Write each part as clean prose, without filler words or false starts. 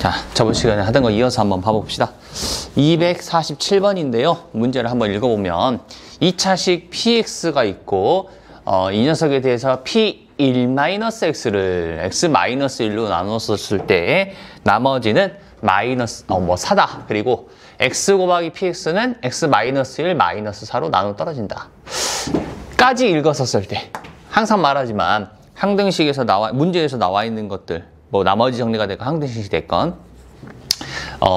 자, 저번 시간에 하던 거 이어서 한번 봐봅시다. 247번인데요. 문제를 한번 읽어보면 2차식 px가 있고 이 녀석에 대해서 p1-x를 x-1로 나눴었을 때 나머지는 마이너스 4다. 그리고 x 곱하기 px는 x-1 마이너스 4로 나눠 떨어진다. 까지 읽었었을 때 항상 말하지만 항등식에서 문제에서 나와 있는 것들 뭐 나머지 정리가 됐건 항등식이 됐건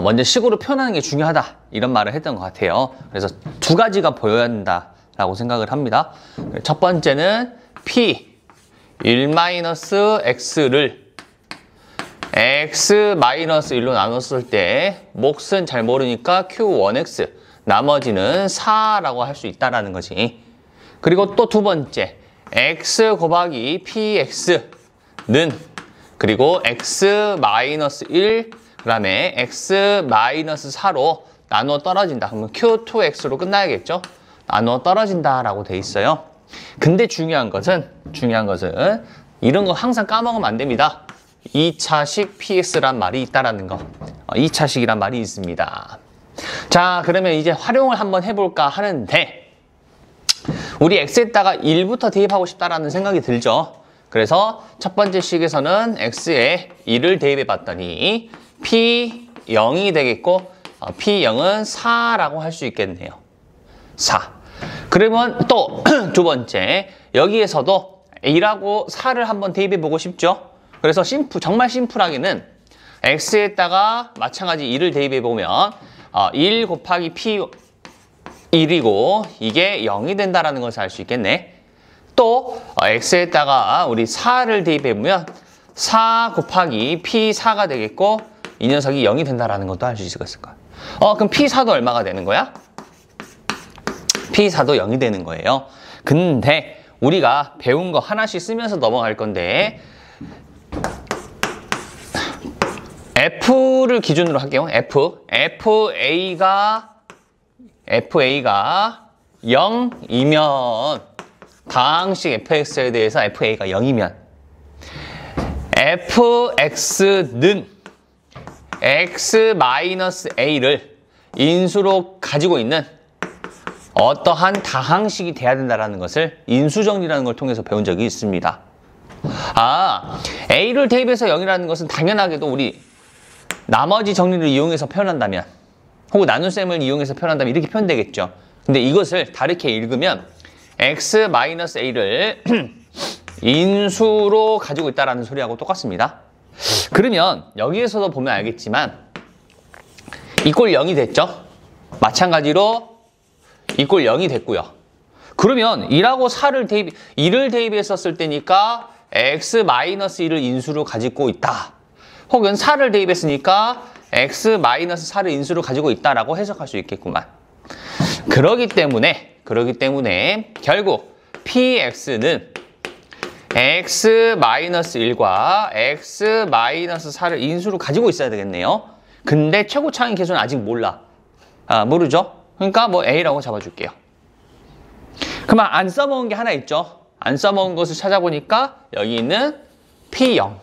먼저 식으로 표현하는 게 중요하다 이런 말을 했던 것 같아요. 그래서 두 가지가 보여야 한다라고 생각을 합니다. 첫 번째는 p1-x를 x-1로 나눴을 때 몫은 잘 모르니까 q1x 나머지는 4라고 할 수 있다라는 거지. 그리고 또 두 번째 x 곱하기 px는 그리고 x-1 그 다음에 x-4로 나누어 떨어진다. 그러면 q2x로 끝나야겠죠? 나누어 떨어진다라고 돼 있어요. 근데 중요한 것은 이런 거 항상 까먹으면 안 됩니다. 2차식 px란 말이 있다라는 거. 2차식이란 말이 있습니다. 자, 그러면 이제 활용을 한번 해볼까 하는데 우리 x에다가 1부터 대입하고 싶다라는 생각이 들죠? 그래서 첫 번째 식에서는 x에 1을 대입해 봤더니 p0이 되겠고 p0은 4라고 할 수 있겠네요. 4. 그러면 또 두 번째 여기에서도 1하고 4를 한번 대입해 보고 싶죠? 그래서 정말 심플하게는 x에다가 마찬가지 1을 대입해 보면 1 곱하기 p1이고 이게 0이 된다는 것을 알 수 있겠네. 또 x에다가 우리 4를 대입해보면 4 곱하기 p4가 되겠고 이 녀석이 0이 된다는 것도 알 수 있을 거야. 그럼 p4도 얼마가 되는 거야? p4도 0이 되는 거예요. 근데 우리가 배운 거 하나씩 쓰면서 넘어갈 건데 f를 기준으로 할게요. fa가 0이면 다항식 fx에 대해서 fa가 0이면 fx는 x-a를 인수로 가지고 있는 어떠한 다항식이 돼야 된다는 것을 인수정리라는 걸 통해서 배운 적이 있습니다. a를 대입해서 0이라는 것은 당연하게도 우리 나머지 정리를 이용해서 표현한다면 혹은 나눗셈을 이용해서 표현한다면 이렇게 표현되겠죠. 근데 이것을 다르게 읽으면 x-a를 인수로 가지고 있다는 소리하고 똑같습니다. 그러면 여기에서도 보면 알겠지만 이꼴 0이 됐죠? 마찬가지로 이꼴 0이 됐고요. 그러면 1하고 1을 대입했었을 때니까 x-1을 인수로 가지고 있다. 혹은 4를 대입했으니까 x-4를 인수로 가지고 있다라고 해석할 수 있겠구만. 그러기 때문에 결국 px는 x-1과 x-4를 인수로 가지고 있어야 되겠네요. 근데 최고차항 계수는 아직 몰라. 모르죠? 그러니까 뭐 a라고 잡아줄게요. 그러면 안 써먹은 게 하나 있죠? 안 써먹은 것을 찾아보니까 여기 있는 p0.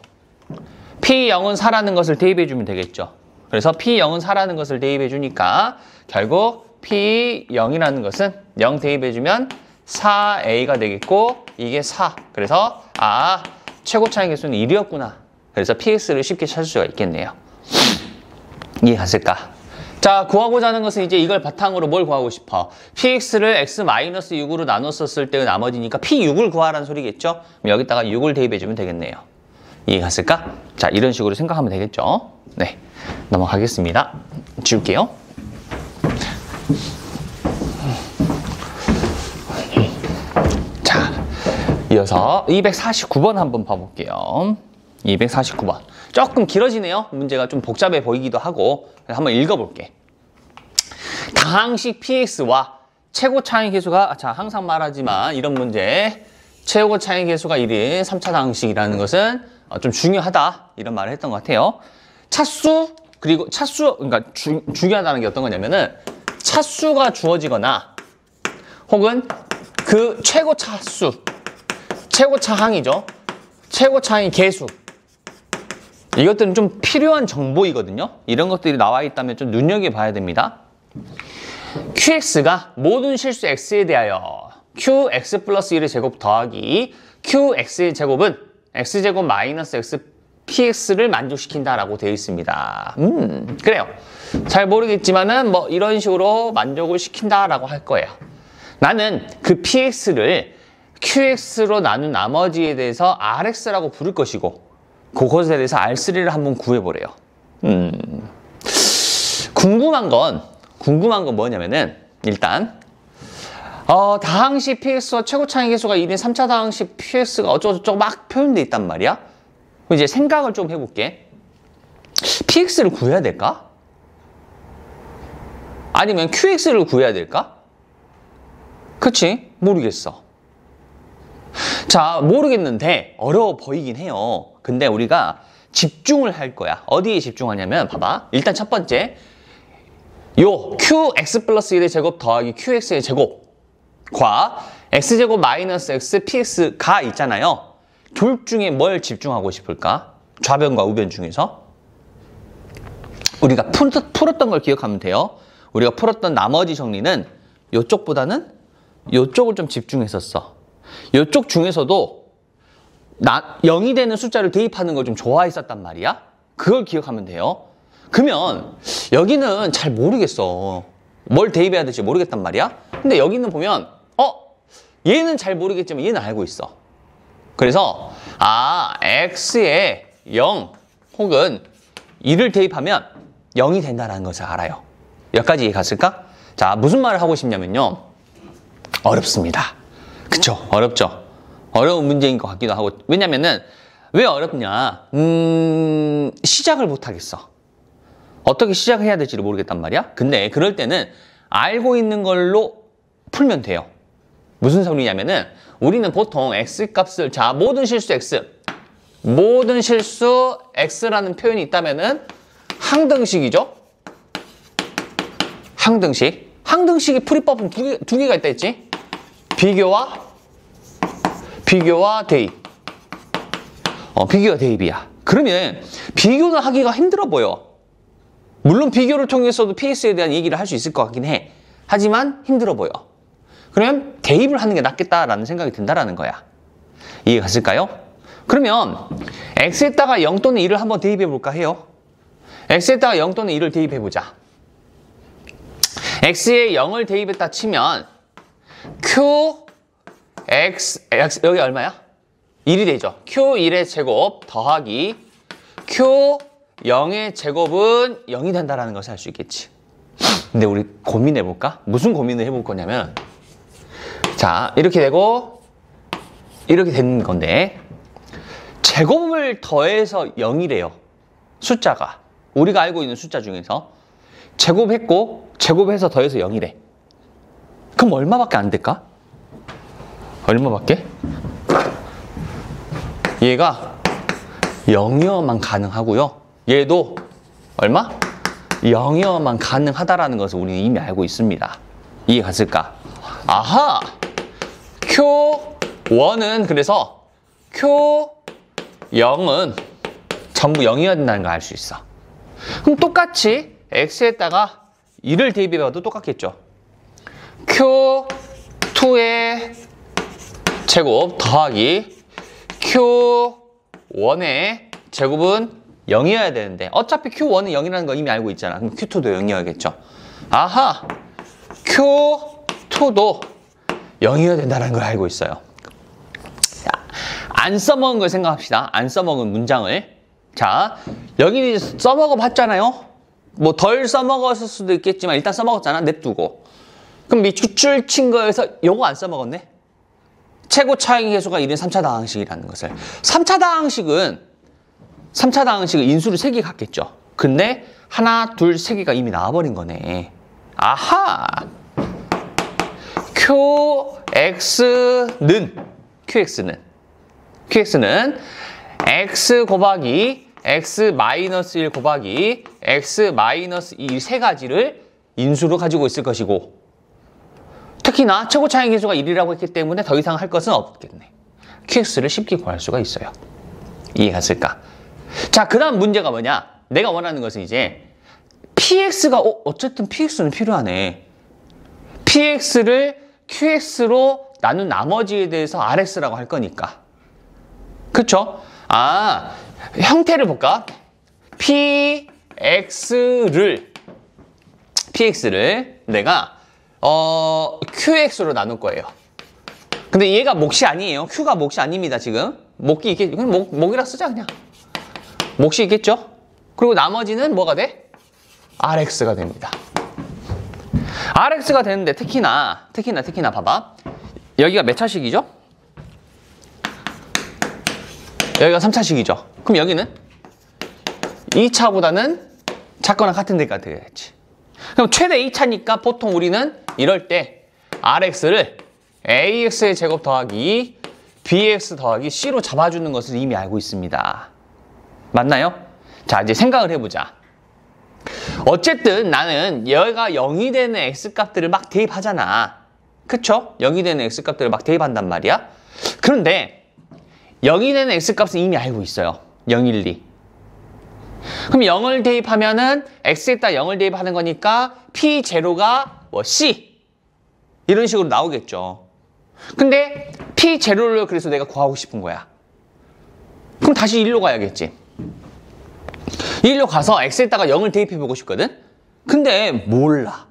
p0은 4라는 것을 대입해주면 되겠죠. 그래서 p0은 4라는 것을 대입해주니까 결국 p0이라는 것은 0 대입해주면 4a가 되겠고 이게 4. 그래서 최고차항 개수는 1이었구나. 그래서 px를 쉽게 찾을 수가 있겠네요. 이해갔을까? 자, 구하고자 하는 것은 이제 이걸 바탕으로 뭘 구하고 싶어? px를 x-6으로 나눴었을 때의 나머지니까 p6을 구하라는 소리겠죠? 그럼 여기다가 6을 대입해주면 되겠네요. 이해갔을까? 자, 이런 식으로 생각하면 되겠죠? 네, 넘어가겠습니다. 지울게요. 자, 이어서 249번 한번 봐볼게요. 249번. 조금 길어지네요. 문제가 좀 복잡해 보이기도 하고. 한번 읽어볼게. 다항식 px와 최고차항 계수가, 항상 말하지만 이런 문제 최고차항 계수가 1인 3차 다항식이라는 것은 좀 중요하다 이런 말을 했던 것 같아요. 그러니까 중요하다는 게 어떤 거냐면은 차수가 주어지거나 혹은 그 최고차항이죠. 최고차항 계수 이것들은 좀 필요한 정보이거든요. 이런 것들이 나와 있다면 좀 눈여겨봐야 됩니다. qx가 모든 실수 x에 대하여 qx 플러스 1의 제곱 더하기 qx의 제곱은 x제곱 마이너스 x px를 만족시킨다라고 되어 있습니다. 그래요. 잘 모르겠지만은 뭐 이런 식으로 만족을 시킨다라고 할 거예요. 나는 그 px를 qx로 나눈 나머지에 대해서 rx라고 부를 것이고 그것에 대해서 r3를 한번 구해보래요. 궁금한 건 뭐냐면은 일단 다항식 px와 최고 차이 계수가 1인 3차 다항식 px가 어쩌고저쩌고 막 표현돼 있단 말이야. 이제 생각을 좀 해볼게. px를 구해야 될까? 아니면 qx를 구해야 될까? 그치? 모르겠어. 자, 모르겠는데 어려워 보이긴 해요. 근데 우리가 집중을 할 거야. 어디에 집중하냐면 봐봐. 일단 첫 번째 요 qx 플러스 1의 제곱 더하기 qx의 제곱과 x제곱 마이너스 x px가 있잖아요. 둘 중에 뭘 집중하고 싶을까? 좌변과 우변 중에서 우리가 풀었던 걸 기억하면 돼요. 우리가 풀었던 나머지 정리는 이쪽보다는 이쪽을 좀 집중했었어. 이쪽 중에서도 0이 되는 숫자를 대입하는 걸 좀 좋아했었단 말이야. 그걸 기억하면 돼요. 그러면 여기는 잘 모르겠어. 뭘 대입해야 될지 모르겠단 말이야. 근데 여기는 보면 얘는 잘 모르겠지만 얘는 알고 있어. 그래서 x에 0 혹은 2를 대입하면 0이 된다는 것을 알아요. 여기까지 갔을까? 자, 무슨 말을 하고 싶냐면요. 어렵습니다. 그쵸? 어렵죠? 어려운 문제인 것 같기도 하고. 왜냐면은 왜 어렵냐? 시작을 못 하겠어. 어떻게 시작을 해야 될지를 모르겠단 말이야. 근데 그럴 때는 알고 있는 걸로 풀면 돼요. 무슨 소리냐면은 우리는 보통 x값을 모든 실수 x라는 표현이 있다면은 항등식이죠. 항등식의 풀이법은 두 개가 있다 했지. 비교와 대입. 비교와 대입이야. 그러면 비교는 하기가 힘들어 보여. 물론 비교를 통해서도 px에 대한 얘기를 할 수 있을 것 같긴 해. 하지만 힘들어 보여. 그러면 대입을 하는 게 낫겠다라는 생각이 든다라는 거야. 이해 갔을까요? 그러면 x에다가 0 또는 1을 한번 대입해 볼까 해요. x에다가 0 또는 1을 대입해 보자. x에 0을 대입했다 치면 qx 여기 얼마야? 1이 되죠. q1의 제곱 더하기 q0의 제곱은 0이 된다라는 것을 알 수 있겠지. 근데 우리 고민해 볼까? 무슨 고민을 해볼 거냐면 자, 이렇게 되고 이렇게 되는 건데 제곱을 더해서 0이래요. 숫자가 우리가 알고 있는 숫자 중에서 제곱했고 제곱해서 더해서 0이래. 그럼 얼마밖에 안 될까? 얼마밖에? 얘가 0이어만 가능하고요. 얘도 얼마? 0이어만 가능하다라는 것을 우리는 이미 알고 있습니다. 이해 갔을까? 아하! Q1은 그래서 Q0은 전부 0이어야 된다는 걸 알 수 있어. 그럼 똑같이 X에다가 1을 대입해봐도 똑같겠죠. Q2의 제곱 더하기 Q1의 제곱은 0이어야 되는데 어차피 Q1은 0이라는 거 이미 알고 있잖아. 그럼 Q2도 0이어야겠죠. 아하! Q2도 0이어야 된다는 걸 알고 있어요. 자, 안 써먹은 걸 생각합시다. 안 써먹은 문장을. 자, 여기 써먹어 봤잖아요. 뭐 덜 써먹었을 수도 있겠지만 일단 써먹었잖아. 냅두고. 그럼 밑줄 친 거에서 요거 안 써먹었네. 최고 차이 계수가 1인 3차 다항식이라는 것을. 3차 다항식은 인수를 3개 갖겠죠. 근데 하나, 둘, 3개가 이미 나와버린 거네. 아하! QX는 X 곱하기 X 마이너스 1 곱하기 X 마이너스 2 세 가지를 인수로 가지고 있을 것이고 특히나 최고 차이 계수가 1이라고 했기 때문에 더 이상 할 것은 없겠네. QX를 쉽게 구할 수가 있어요. 이해 갔을까? 자, 그 다음 문제가 뭐냐? 내가 원하는 것은 이제 px가 어쨌든 px는 필요하네. px를 qx로 나눈 나머지에 대해서 rx라고 할 거니까. 그쵸? 아, 형태를 볼까? px를 내가 qx로 나눌 거예요. 근데 얘가 몫이 아니에요. q가 몫이 아닙니다, 지금. 몫이 있겠죠. 그냥 몫이라 쓰자, 그냥. 몫이 있겠죠? 그리고 나머지는 뭐가 돼? rx가 됩니다. rx가 되는데 특히나 봐봐. 여기가 몇 차식이죠? 여기가 3차식이죠. 그럼 여기는 2차보다는 작거나 같은 데가 되겠지. 그럼 최대 2차니까 보통 우리는 이럴 때 rx를 ax의 제곱 더하기 bx 더하기 c로 잡아주는 것을 이미 알고 있습니다. 맞나요? 자, 이제 생각을 해보자. 어쨌든 나는 얘가 0이 되는 x값들을 막 대입하잖아. 그쵸? 0이 되는 x값들을 막 대입한단 말이야. 그런데 0이 되는 x값은 이미 알고 있어요. 0, 1, 2. 그럼 0을 대입하면은 x에다 0을 대입하는 거니까 p0가 뭐 c 이런 식으로 나오겠죠. 근데 p0를 그래서 내가 구하고 싶은 거야. 그럼 다시 1로 가야겠지. 1로 가서 x에다가 0을 대입해 보고 싶거든. 근데 몰라.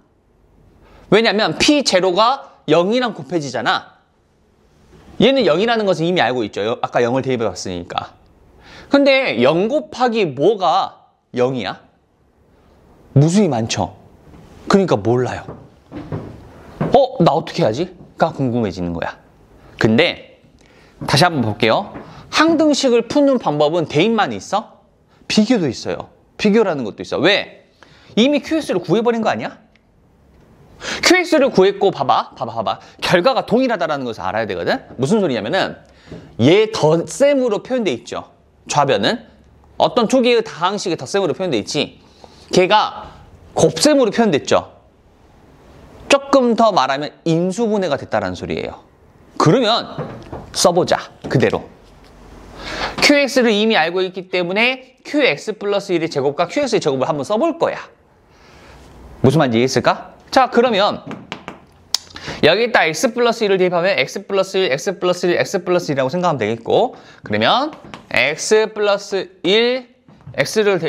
왜냐면 p0가 0이랑 곱해지잖아. 얘는 0이라는 것은 이미 알고 있죠. 아까 0을 대입해 봤으니까. 근데 0 곱하기 뭐가 0이야? 무수히 많죠. 그러니까 몰라요. 나 어떻게 하지? 가 궁금해지는 거야. 근데 다시 한번 볼게요. 항등식을 푸는 방법은 대입만 있어? 비교도 있어요. 비교라는 것도 있어. 왜? 이미 QS를 구해버린 거 아니야? QS를 구했고 봐봐. 결과가 동일하다는 것을 알아야 되거든. 무슨 소리냐면은 얘 덧셈으로 표현돼 있죠. 좌변은 어떤 두 개의 다항식의 덧셈으로 표현돼 있지. 걔가 곱셈으로 표현됐죠. 조금 더 말하면 인수분해가 됐다는 소리예요. 그러면 써보자. 그대로. QX를 이미 알고 있기 때문에 QX 플러스 1의 제곱과 QX의 제곱을 한번 써볼 거야. 무슨 말인지 이해했을까? 자, 그러면 여기다 X 플러스 1을 대입하면 X 플러스 1, X 플러스 1, X 플러스 1이라고 생각하면 되겠고, 그러면 X 플러스 1, X를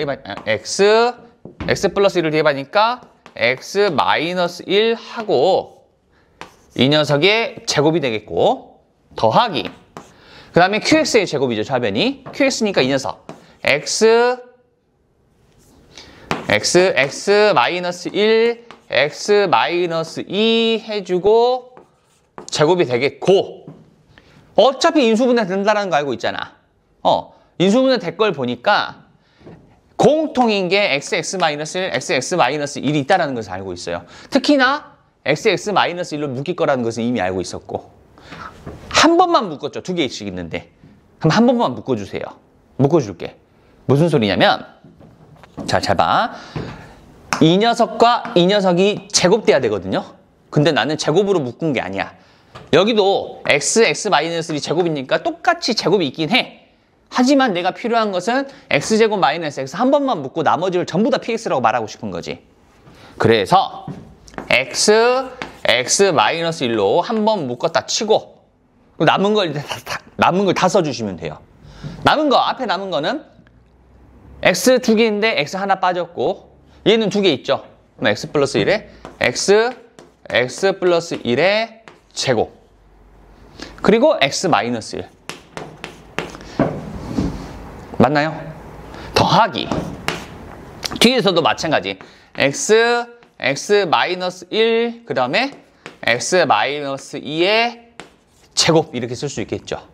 X 플러스 1을 대입하니까 X 마이너스 1 하고 이 녀석의 제곱이 되겠고, 더하기 그 다음에 QX의 제곱이죠, 좌변이. QX니까 이 녀석 X 마이너스 1, X 마이너스 2 해주고 제곱이 되겠고, 어차피 인수분해 된다는 거 알고 있잖아. 인수분해 될 걸 보니까 공통인 게 XX 마이너스 1, XX 마이너스 1이 있다는 것을 알고 있어요. 특히나 XX 마이너스 1로 묶일 거라는 것은 이미 알고 있었고, 한 번만 묶었죠. 두 개씩 있는데. 그럼 한 번만 묶어주세요. 묶어줄게. 무슨 소리냐면, 자, 잘 봐. 이 녀석과 이 녀석이 제곱돼야 되거든요. 근데 나는 제곱으로 묶은 게 아니야. 여기도 x 마이너스 1이 제곱이니까 똑같이 제곱이 있긴 해. 하지만 내가 필요한 것은 x제곱 마이너스 x 한 번만 묶고 나머지를 전부 다 px라고 말하고 싶은 거지. 그래서 x 마이너스 1로 한 번 묶었다 치고, 남은 걸 다 써주시면 돼요. 앞에 남은 거는 x 두 개인데 x 하나 빠졌고, 얘는 두 개 있죠. 그럼 x 플러스 1에 x 플러스 1의 제곱. 그리고 x 마이너스 1. 맞나요? 더하기. 뒤에서도 마찬가지. x 마이너스 1, 그 다음에 x 마이너스 2의 제곱 이렇게 쓸 수 있겠죠.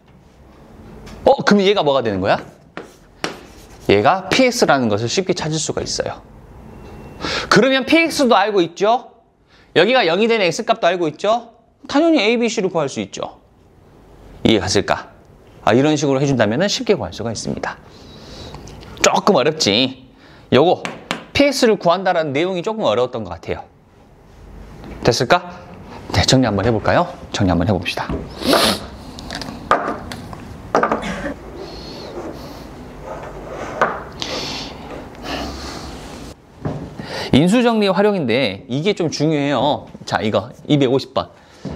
그럼 얘가 뭐가 되는 거야? 얘가 px라는 것을 쉽게 찾을 수가 있어요. 그러면 px도 알고 있죠? 여기가 0이 되는 x값도 알고 있죠? 당연히 a, b, c를 구할 수 있죠. 이해갔을까? 이런 식으로 해준다면 쉽게 구할 수가 있습니다. 조금 어렵지. 요거 px를 구한다라는 내용이 조금 어려웠던 것 같아요. 됐을까? 네, 정리 한번 해볼까요? 정리 한번 해봅시다. 인수정리 활용인데 이게 좀 중요해요. 자, 이거 250번.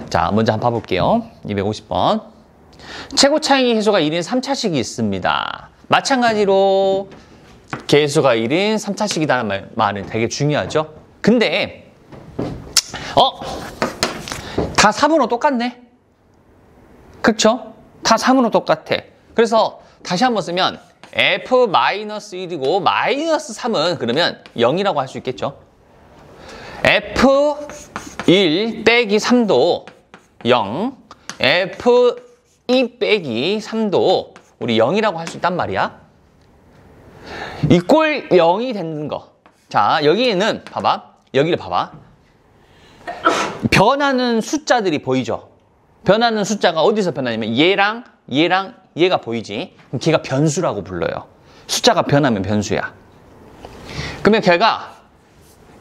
자, 먼저 한번 봐볼게요. 250번. 최고 차익 계수가 1인 3차식이 있습니다. 마찬가지로 계수가 1인 3차식이라는 말은 되게 중요하죠. 근데 다 3으로 똑같네. 그쵸? 다 3으로 똑같아. 그래서 다시 한번 쓰면 F-1이고 마이너스 3은 그러면 0이라고 할 수 있겠죠. F1 빼기 3도 0, F2 빼기 3도 우리 0이라고 할 수 있단 말이야. 이꼴 0이 되는 거. 자, 여기에는 봐봐. 여기를 봐봐. 변하는 숫자들이 보이죠? 변하는 숫자가 어디서 변하냐면 얘랑 얘가 보이지? 그럼 걔가 변수라고 불러요. 숫자가 변하면 변수야. 그러면 걔가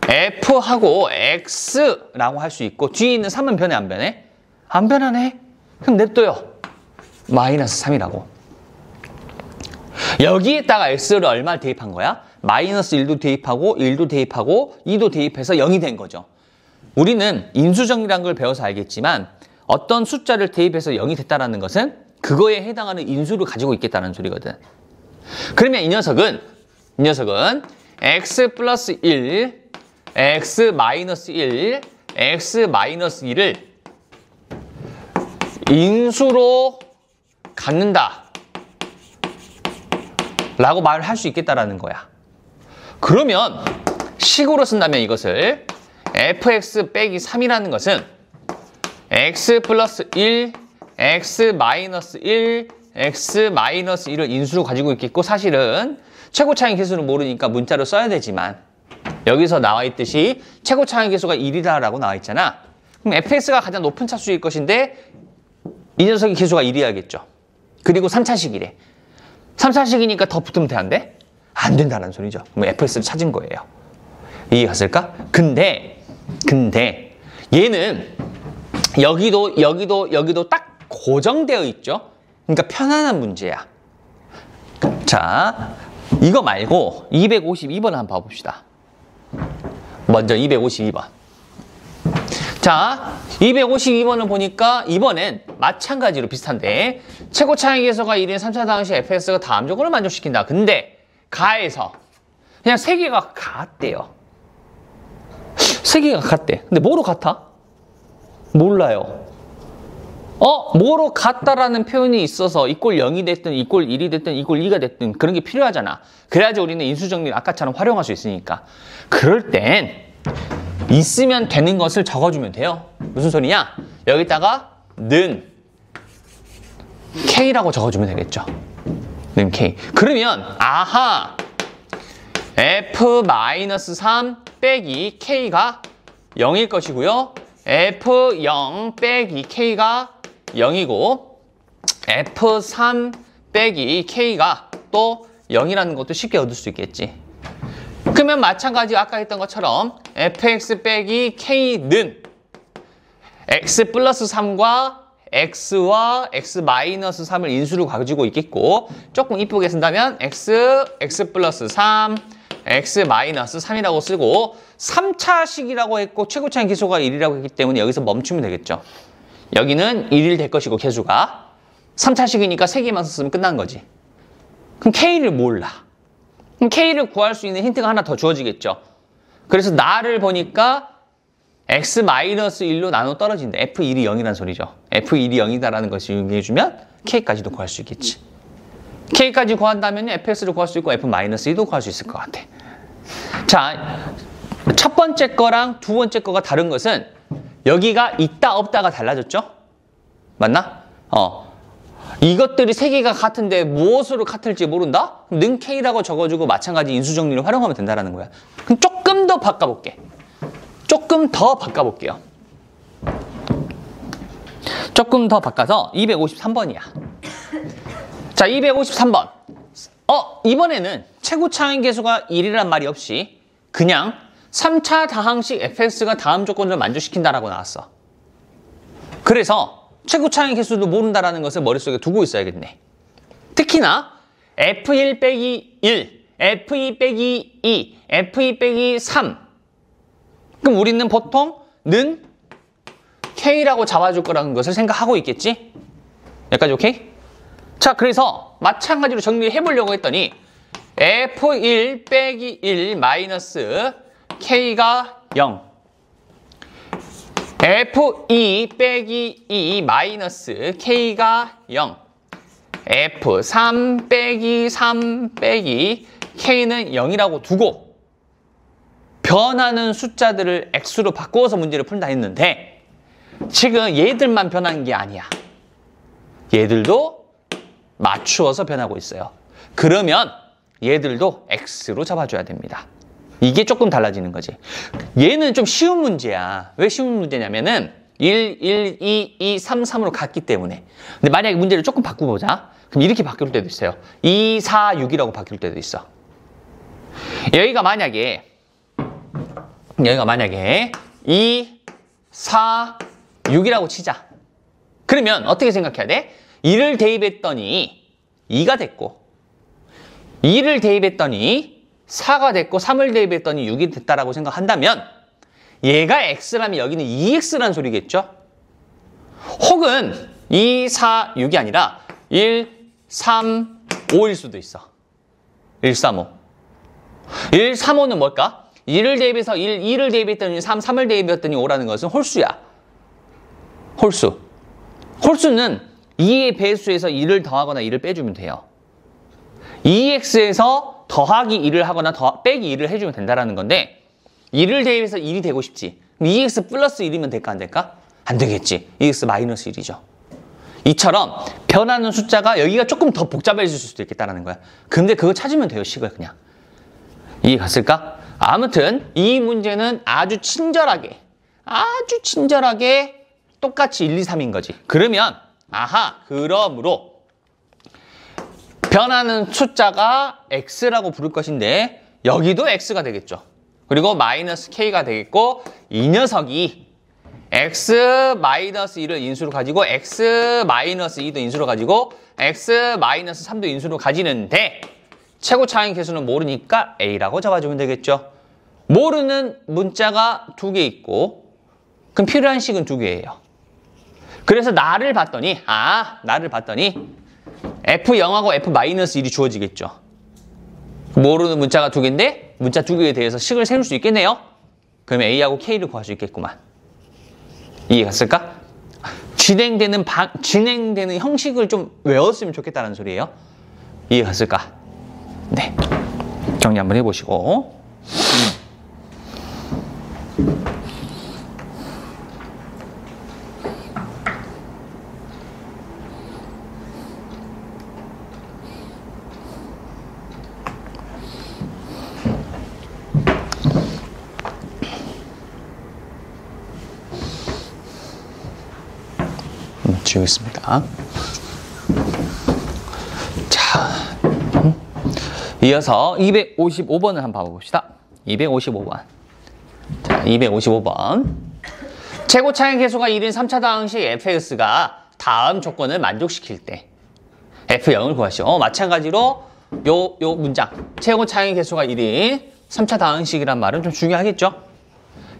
F하고 X라고 할 수 있고 뒤에 있는 3은 변해 안 변해? 안 변하네. 그럼 냅둬요. 마이너스 3이라고. 여기에다가 X를 얼마를 대입한 거야? 마이너스 1도 대입하고 1도 대입하고 2도 대입해서 0이 된 거죠. 우리는 인수정리란 걸 배워서 알겠지만 어떤 숫자를 대입해서 0이 됐다는 것은 그거에 해당하는 인수를 가지고 있겠다는 소리거든. 그러면 이 녀석은 x 플러스 1, x 마이너스 1, x 마이너스 2를 인수로 갖는다 라고 말을 할 수 있겠다라는 거야. 그러면 식으로 쓴다면 이것을 fx 빼기 3이라는 것은 x 플러스 1, x 마이너스 1, x 마이너스 1을 인수로 가지고 있겠고 사실은 최고 차익 계수는 모르니까 문자로 써야 되지만 여기서 나와 있듯이 최고 차익 계수가 1이다라고 나와 있잖아. 그럼 fx가 가장 높은 차수일 것인데 이 녀석의 계수가 1이어야겠죠. 그리고 3차식이래. 3차식이니까 더 붙으면 되는데 안 된다는 소리죠. 그럼 fx를 찾은 거예요. 이해갔을까? 근데 얘는 여기도 딱 고정되어 있죠. 그러니까 편안한 문제야. 자, 이거 말고 252번 한번 봐봅시다. 먼저 252번. 자, 252번을 보니까 이번엔 마찬가지로 비슷한데 최고 차익 계수가 1인 3차 당시 fx가 다음 조건을 만족시킨다. 근데 가에서 그냥 세 개가 같대요. 세 개가 같대. 근데 뭐로 같아? 몰라요. 뭐로 같다라는 표현이 있어서 이꼴 0이 됐든 이꼴 1이 됐든 이꼴 2가 됐든 그런 게 필요하잖아. 그래야지 우리는 인수정리를 아까처럼 활용할 수 있으니까. 그럴 땐 있으면 되는 것을 적어주면 돼요. 무슨 소리냐? 여기다가 는 K라고 적어주면 되겠죠. 는 K. 그러면 아하 F-3 빼기 K가 0일 것이고요. F0 빼기 K가 0이고 F3 빼기 K가 또 0이라는 것도 쉽게 얻을 수 있겠지. 그러면 마찬가지 아까 했던 것처럼 fx 빼기 k는 x 플러스 3과 x와 x 마이너스 3을 인수로 가지고 있겠고 조금 이쁘게 쓴다면 x 플러스 3, x 마이너스 3이라고 쓰고 3차식이라고 했고 최고 차익 계수가 1이라고 했기 때문에 여기서 멈추면 되겠죠. 여기는 1일 될 것이고 계수가 3차식이니까 3개만 썼으면 끝난 거지. 그럼 k를 몰라. 그럼 K를 구할 수 있는 힌트가 하나 더 주어지겠죠. 그래서 나를 보니까 X-1로 나눠 떨어진다. F1이 0이라는 소리죠. F1이 0이다라는 것을 얘기해주면 K까지도 구할 수 있겠지. K까지 구한다면 FX를 구할 수 있고 F-2도 구할 수 있을 것 같아. 자, 첫 번째 거랑 두 번째 거가 다른 것은 여기가 있다 없다가 달라졌죠? 맞나? 이것들이 세 개가 같은데 무엇으로 같을지 모른다? 는 K라고 적어주고 마찬가지 인수정리를 활용하면 된다는 거야. 그럼 조금 더 바꿔볼게. 조금 더 바꿔볼게요. 조금 더 바꿔서 253번이야. 자, 253번. 이번에는 최고 차익 계수가 1이란 말이 없이 그냥 3차 다항식 fx가 다음 조건을 만족시킨다라고 나왔어. 그래서 최고 차익 계수도 모른다라는 것을 머릿속에 두고 있어야겠네. 특히나 F1 빼기 1, F2 빼기 2, F2 빼기 3 그럼 우리는 보통 는 K라고 잡아줄 거라는 것을 생각하고 있겠지? 여기까지 오케이? 자, 그래서 마찬가지로 정리해보려고 했더니 F1 빼기 1 마이너스 K가 0, F2 빼기 2 마이너스 K가 0, F3 빼기 3 빼기 K는 0이라고 두고 변하는 숫자들을 X로 바꾸어서 문제를 푼다 했는데 지금 얘들만 변한 게 아니야. 얘들도 맞추어서 변하고 있어요. 그러면 얘들도 X로 잡아줘야 됩니다. 이게 조금 달라지는 거지. 얘는 좀 쉬운 문제야. 왜 쉬운 문제냐면은 1, 1, 2, 2, 3, 3으로 갔기 때문에. 근데 만약에 문제를 조금 바꿔보자. 그럼 이렇게 바뀔 때도 있어요. 2, 4, 6이라고 바뀔 때도 있어. 여기가 만약에 2, 4, 6이라고 치자. 그러면 어떻게 생각해야 돼? 2를 대입했더니 2가 됐고 2를 대입했더니 4가 됐고 3을 대입했더니 6이 됐다라고 생각한다면 얘가 X라면 여기는 2X라는 소리겠죠? 혹은 2, 4, 6이 아니라 1, 3, 5일 수도 있어. 1, 3, 5. 1, 3, 5는 뭘까? 1을 대입해서 1, 2를 대입했더니 3, 3을 대입했더니 5라는 것은 홀수야. 홀수. 홀수는 2의 배수에서 1을 더하거나 1을 빼주면 돼요. 2x에서 더하기 1을 하거나 빼기 1을 해주면 된다는 건데 1을 대입해서 1이 되고 싶지. 그럼 2x 플러스 1이면 될까 안 될까? 안 되겠지. 2x 마이너스 1이죠. 이처럼 변하는 숫자가 여기가 조금 더 복잡해질 수도 있겠다는 거야. 근데 그거 찾으면 돼요. 식을 그냥. 이해 갔을까? 아무튼 이 문제는 아주 친절하게 똑같이 1, 2, 3인 거지. 그러면 그러므로 변하는 숫자가 X라고 부를 것인데 여기도 X가 되겠죠. 그리고 마이너스 K가 되겠고 이 녀석이 X 마이너스 2를 인수로 가지고 X 마이너스 2도 인수로 가지고 X 마이너스 3도 인수로 가지는데 최고 차항 계수는 모르니까 A라고 잡아주면 되겠죠. 모르는 문자가 2개 있고 그럼 필요한 식은 2개예요. 그래서 나를 봤더니 F0하고 F-1이 주어지겠죠. 모르는 문자가 2개인데 문자 2개에 대해서 식을 세울 수 있겠네요. 그러면 A하고 K를 구할 수 있겠구만. 이해 갔을까? 진행되는 형식을 좀 외웠으면 좋겠다는 소리예요. 이해 갔을까? 네. 정리 한번 해보시고. 지우겠습니다. 자, 이어서 255번을 한번 봐봅시다. 255번. 자, 255번. 최고 차항 계수가 1인 3차 다항식 fx가 다음 조건을 만족시킬 때 f0을 구하시오. 마찬가지로 요 문장. 최고 차항 계수가 1인 3차 다항식이란 말은 좀 중요하겠죠?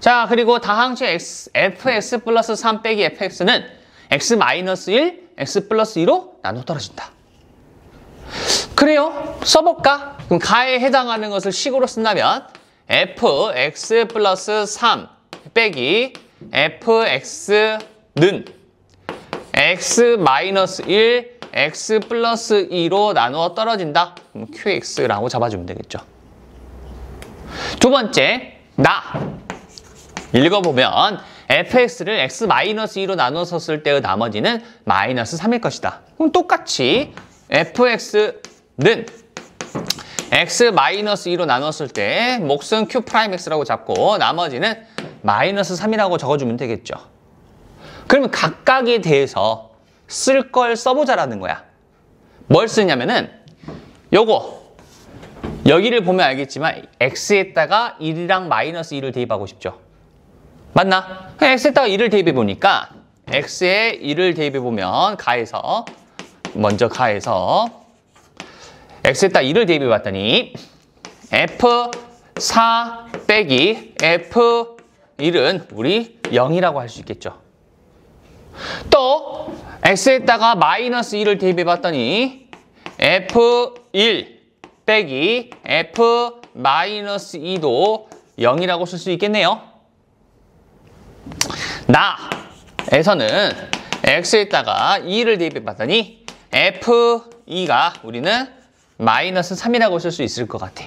자, 그리고 다항식 fx 플러스 3 빼기 fx는 x 마이너스 1, x 플러스 2로 나눠 떨어진다. 그래요? 써볼까? 그럼 가에 해당하는 것을 식으로 쓴다면 fx 플러스 3 빼기 fx는 x 마이너스 1, x 플러스 2로 나누어 떨어진다. 그럼 qx라고 잡아주면 되겠죠. 두 번째, 읽어보면 fx를 x-2로 나눠서 쓸 때의 나머지는 마이너스 3일 것이다. 그럼 똑같이 fx는 x-2로 나눴을 때 몫은 q'x라고 잡고 나머지는 마이너스 3이라고 적어주면 되겠죠. 그러면 각각에 대해서 쓸 걸 써보자라는 거야. 뭘 쓰냐면은 여기를 보면 알겠지만 x에다가 1이랑 마이너스 2를 대입하고 싶죠. 맞나? x에다가 1을 대입해보니까 x에 1을 대입해보면 먼저 가해서 x에다가 1을 대입해봤더니 f4 빼기 1은 우리 0이라고 할 수 있겠죠. 또 x에다가 마이너스 1을 대입해 봤더니 f1 빼기 f 마이너스 2도 0이라고 쓸 수 있겠네요. 나에서는 x에다가 2를 대입해 봤더니 f2가 우리는 마이너스 3이라고 쓸 수 있을 것 같아.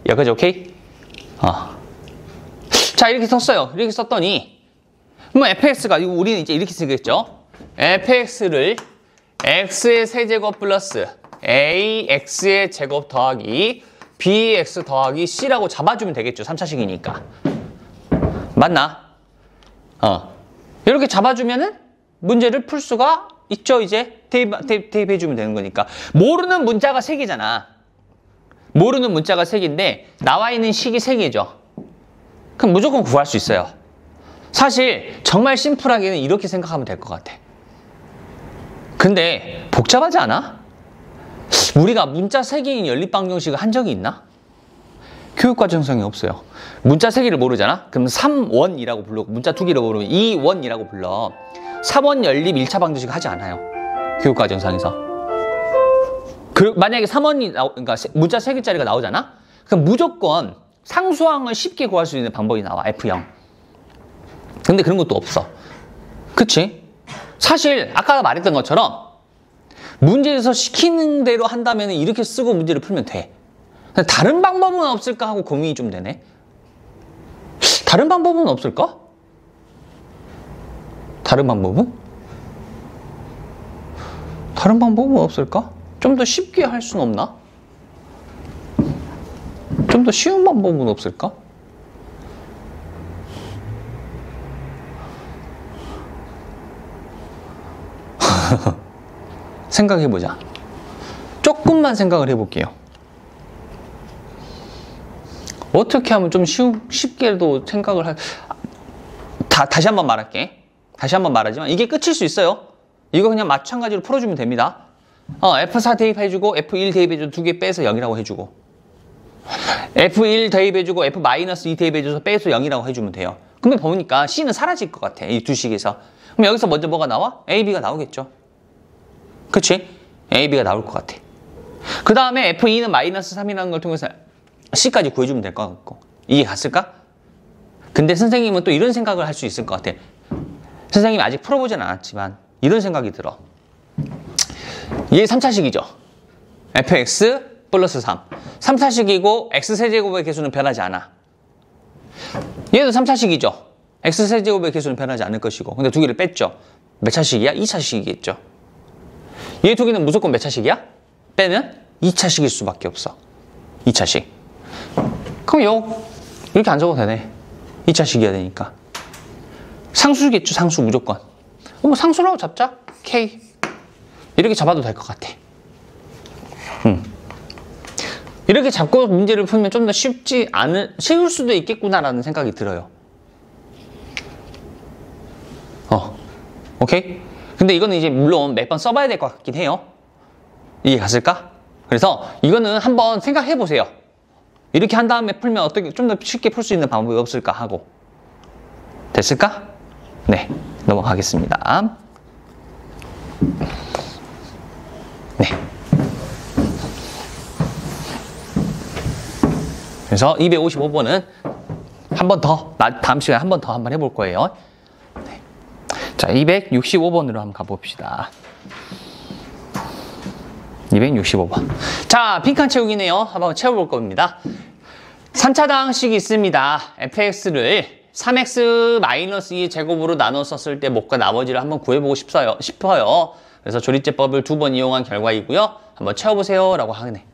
여기까지 오케이? 자, 이렇게 썼어요. 이렇게 썼더니 뭐 fx가 우리는 이제 이렇게 쓰겠죠. fx를 x의 세제곱 플러스 ax의 제곱 더하기 bx 더하기 c라고 잡아주면 되겠죠. 3차식이니까. 맞나? 이렇게 잡아주면은 문제를 풀 수가 있죠. 이제 대입해주면 되는 거니까. 모르는 문자가 3개잖아. 모르는 문자가 3개인데 나와 있는 식이 3개죠. 그럼 무조건 구할 수 있어요. 사실 정말 심플하게는 이렇게 생각하면 될 것 같아. 근데 복잡하지 않아? 우리가 문자 3개인 연립방정식을 한 적이 있나? 교육과정성이 없어요. 문자 3개를 모르잖아? 그럼 3원이라고 부르고 문자 2개를 모르면 2원이라고 불러. 3원 연립 1차 방정식 하지 않아요. 교육과정상에서. 만약에 3원이 그러니까 문자 3개짜리가 나오잖아? 그럼 무조건 상수항을 쉽게 구할 수 있는 방법이 나와. F0. 근데 그런 것도 없어. 그치? 사실 아까 말했던 것처럼 문제에서 시키는 대로 한다면 이렇게 쓰고 문제를 풀면 돼. 다른 방법은 없을까 하고 고민이 좀 되네. 다른 방법은 없을까? 다른 방법은? 다른 방법은 없을까? 좀 더 쉽게 할 수는 없나? 좀 더 쉬운 방법은 없을까? 생각해보자. 조금만 생각을 해볼게요. 어떻게 하면 좀 쉽게도 생각을 다시 한번 말할게. 다시 한번 말하지만 이게 끝일 수 있어요. 이거 그냥 마찬가지로 풀어주면 됩니다. F4 대입해주고 F1 대입해주고 2개 빼서 0이라고 해주고 F1 대입해주고 F-2 대입해줘서 빼서 0이라고 해주면 돼요. 근데 보니까 C는 사라질 것 같아. 이 두 식에서. 그럼 여기서 먼저 뭐가 나와? A, B가 나오겠죠. 그치? A, B가 나올 것 같아. 그 다음에 F2는 마이너스 3이라는 걸 통해서 C까지 구해주면 될 것 같고. 이해 갔을까? 근데 선생님은 또 이런 생각을 할 수 있을 것 같아. 선생님이 아직 풀어보진 않았지만 이런 생각이 들어. 얘 3차식이죠. fx 플러스 3. 3차식이고 x세제곱의 개수는 변하지 않아. 얘도 3차식이죠. x세제곱의 개수는 변하지 않을 것이고. 근데 두 개를 뺐죠. 몇 차식이야? 2차식이겠죠. 얘 두 개는 무조건 몇 차식이야? 빼면 2차식일 수밖에 없어. 2차식. 그럼 이렇게 안 적어도 되네. 2차식이어야 되니까. 상수겠죠. 상수 무조건. 뭐 상수라고 잡자. K. 이렇게 잡아도 될 것 같아. 이렇게 잡고 문제를 풀면 좀 더 쉬울 수도 있겠구나라는 생각이 들어요. 오케이? 근데 이거는 이제 물론 몇 번 써봐야 될 것 같긴 해요. 이해 갔을까? 그래서 이거는 한번 생각해 보세요. 이렇게 한 다음에 풀면 어떻게 좀 더 쉽게 풀 수 있는 방법이 없을까 하고. 됐을까? 네, 넘어가겠습니다. 네. 그래서 255번은 한 번 더, 다음 시간에 한 번 더 한번 해볼 거예요. 네. 자, 265번으로 한번 가봅시다. 265번. 자, 빈칸 채우기네요. 한번 채워볼 겁니다. 3차당식이 있습니다. fx를 3x-2 제곱으로 나눠 썼을 때 목과 나머지를 한번 구해보고 싶어요. 그래서 조리제법을 2번 이용한 결과이고요. 한번 채워보세요 라고 하네.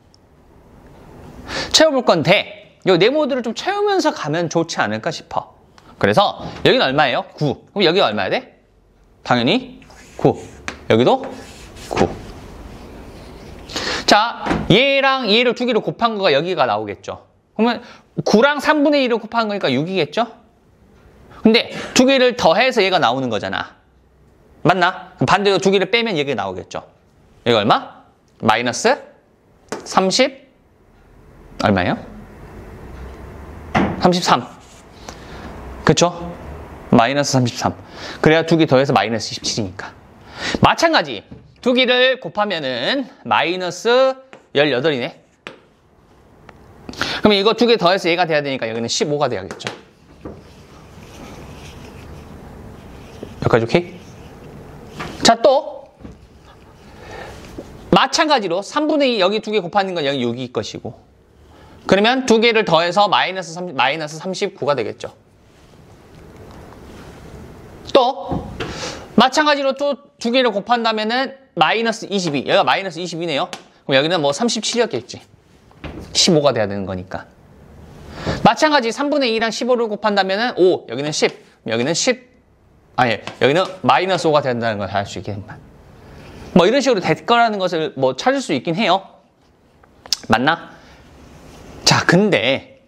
채워볼 건데 이 네모들을 좀 채우면서 가면 좋지 않을까 싶어. 그래서 여기는 얼마예요? 9. 그럼 여기가 얼마야 돼? 당연히 9. 여기도 9. 자, 얘랑 얘를 두 개를 곱한 거가 여기가 나오겠죠. 그러면 9랑 3분의 1을 곱한 거니까 6이겠죠? 근데 두 개를 더해서 얘가 나오는 거잖아. 맞나? 반대로 두 개를 빼면 얘가 나오겠죠. 여기 얼마? 마이너스 30 얼마예요? 33. 그쵸? 마이너스 33. 그래야 두 개 더해서 마이너스 27이니까. 마찬가지. 두 개를 곱하면은 마이너스 18이네. 그럼 이거 두 개 더해서 얘가 돼야 되니까 여기는 15가 돼야겠죠. 여기까지 오케이? 자, 또 마찬가지로 3분의 2 여기 두 개 곱하는 건 여기 6일 것이고, 그러면 두 개를 더해서 마이너스 39가 되겠죠. 또 마찬가지로 또 두 개를 곱한다면은 마이너스 22. 여기가 마이너스 22네요. 그럼 여기는 뭐 37이었겠지. 15가 돼야 되는 거니까. 마찬가지 3분의 2랑 15를 곱한다면은 5. 여기는 10. 여기는 10. 아니, 여기는 마이너스 5가 된다는 걸 알 수 있게 됩니다. 뭐 이런 식으로 될 거라는 것을 뭐 찾을 수 있긴 해요. 맞나? 자, 근데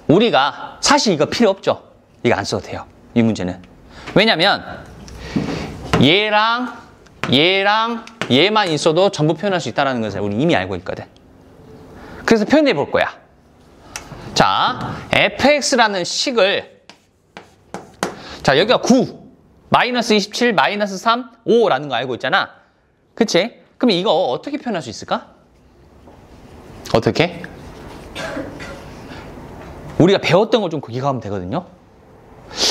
우리가 사실 이거 필요 없죠. 이거 안 써도 돼요. 이 문제는. 왜냐면 얘랑 얘만 있어도 전부 표현할 수 있다는 것을 우리 이미 알고 있거든. 그래서 표현해 볼 거야. 자, fx라는 식을, 자, 여기가 9, 마이너스 27, 마이너스 3, 5라는 거 알고 있잖아. 그치? 그럼 이거 어떻게 표현할 수 있을까? 어떻게? 우리가 배웠던 걸 좀 기억하면 되거든요.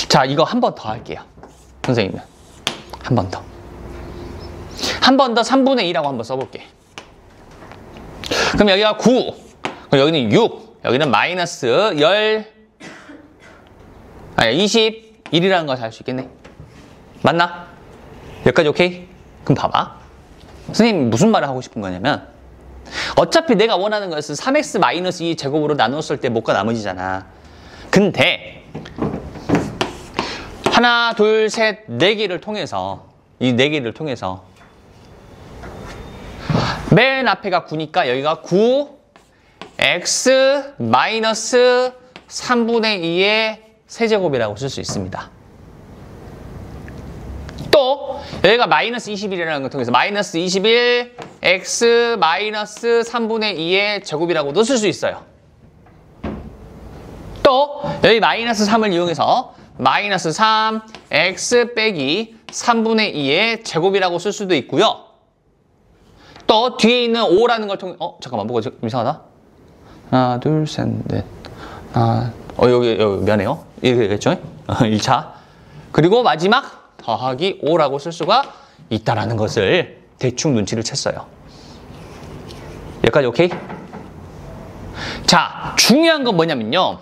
자, 이거 한 번 더 할게요. 선생님은. 한 번 더. 한 번 더 3분의 2라고 한번 써볼게. 그럼 여기가 9, 그럼 여기는 6, 여기는 마이너스 21이라는 걸 알 수 있겠네. 맞나? 여기까지 오케이? 그럼 봐봐. 선생님 무슨 말을 하고 싶은 거냐면, 어차피 내가 원하는 것은 3x-2 제곱으로 나눴을 때 못과 나머지잖아. 근데 하나, 둘, 셋, 네 개를 통해서, 이 네 개를 통해서 맨 앞에가 9니까 여기가 9 x 마이너스 3분의 2의 세제곱이라고 쓸 수 있습니다. 또 여기가 마이너스 21이라는 걸 통해서 마이너스 21 x 마이너스 3분의 2의 제곱이라고도 쓸 수 있어요. 또 여기 마이너스 3을 이용해서 마이너스 3 x 빼기 3분의 2의 제곱이라고 쓸 수도 있고요. 또 뒤에 있는 5라는 걸 통해, 잠깐만, 뭐가 좀 이상하다. 하나, 둘, 셋, 넷. 여기 미안해요. 이렇게 되겠죠? 1차. 그리고 마지막 더하기 5라고 쓸 수가 있다라는 것을 대충 눈치를 챘어요. 여기까지 오케이? 자, 중요한 건 뭐냐면요.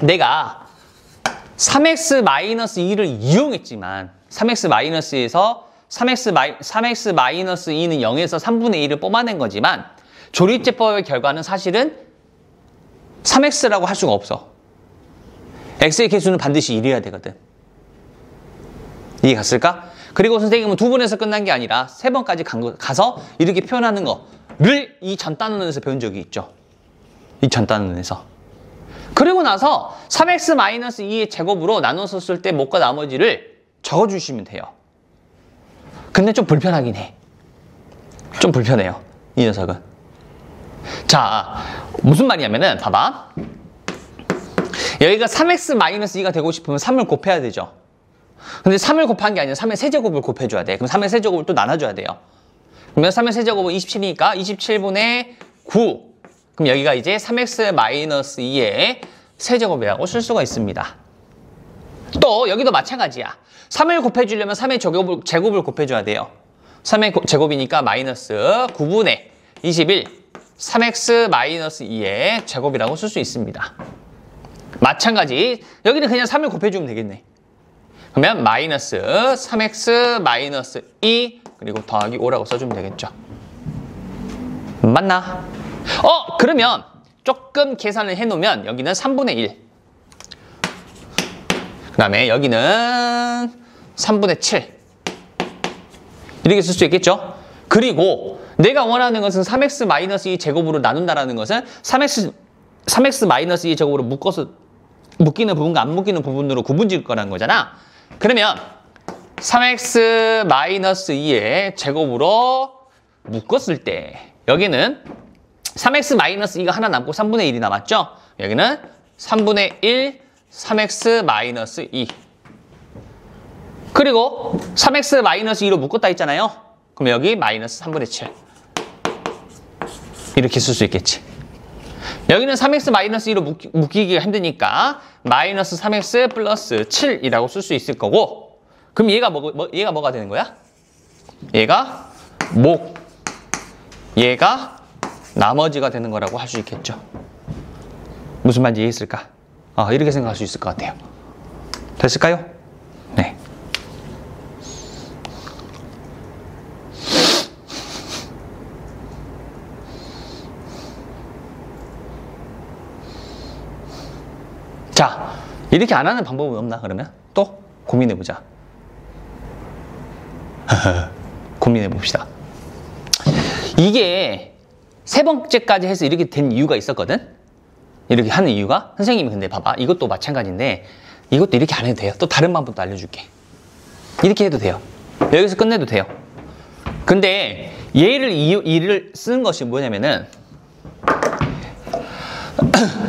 내가 3x-2를 이용했지만 3x-에서 3x-2는 0에서 3분의 1을 뽑아낸 거지만 조립제법의 결과는 사실은 3x라고 할 수가 없어. x의 개수는 반드시 1이어야 되거든. 이해 갔을까? 그리고 선생님은 두 번에서 끝난 게 아니라 세 번까지 가서 이렇게 표현하는 거를 이 전 단원에서 배운 적이 있죠. 이 전 단원에서. 그리고 나서 3x-2의 제곱으로 나눴었을 때 못과 나머지를 적어주시면 돼요. 근데 좀 불편하긴 해. 좀 불편해요. 이 녀석은. 자, 무슨 말이냐면은 봐봐. 여기가 3x-2가 되고 싶으면 3을 곱해야 되죠. 근데 3을 곱한 게 아니라 3의 세제곱을 곱해줘야 돼. 그럼 3의 세제곱을 또 나눠줘야 돼요. 그러면 3의 세제곱은 27이니까 27분의 9. 그럼 여기가 이제 3x-2의 세제곱이라고 쓸 수가 있습니다. 또 여기도 마찬가지야. 3을 곱해주려면 3의 제곱을 곱해줘야 돼요. 3의 제곱이니까 마이너스 9분의 21 3x-2의 제곱이라고 쓸 수 있습니다. 마찬가지 여기는 그냥 3을 곱해주면 되겠네. 그러면 마이너스 3x-2 그리고 더하기 5라고 써주면 되겠죠. 맞나? 그러면 조금 계산을 해놓으면 여기는 3분의 1. 그 다음에 여기는 3분의 7. 이렇게 쓸 수 있겠죠? 그리고 내가 원하는 것은 3x-2 제곱으로 나눈다라는 것은 3x-2 제곱으로 묶어서 묶이는 부분과 안 묶이는 부분으로 구분 지을 거라는 거잖아. 그러면 3x-2의 제곱으로 묶었을 때 여기는 3x-2가 하나 남고 3분의 1이 남았죠? 여기는 3분의 1 3x-2. 그리고 3x-2로 묶었다 했잖아요. 그럼 여기 마이너스 3분의 7. 이렇게 쓸 수 있겠지. 여기는 3x-2로 묶이기가 힘드니까 마이너스 3x 플러스 7이라고 쓸 수 있을 거고, 그럼 얘가 뭐가 되는 거야? 얘가 얘가 나머지가 되는 거라고 할 수 있겠죠. 무슨 말인지 이해했을까? 이렇게 생각할 수 있을 것 같아요. 됐을까요? 네. 자, 이렇게 안 하는 방법은 없나, 그러면? 또 고민해보자. 고민해봅시다. 이게 세 번째까지 해서 이렇게 된 이유가 있었거든? 이렇게 하는 이유가? 선생님이 근데 봐봐. 이것도 마찬가지인데, 이것도 이렇게 안 해도 돼요. 또 다른 방법도 알려줄게. 이렇게 해도 돼요. 여기서 끝내도 돼요. 근데 얘를 쓰는 것이 뭐냐면은,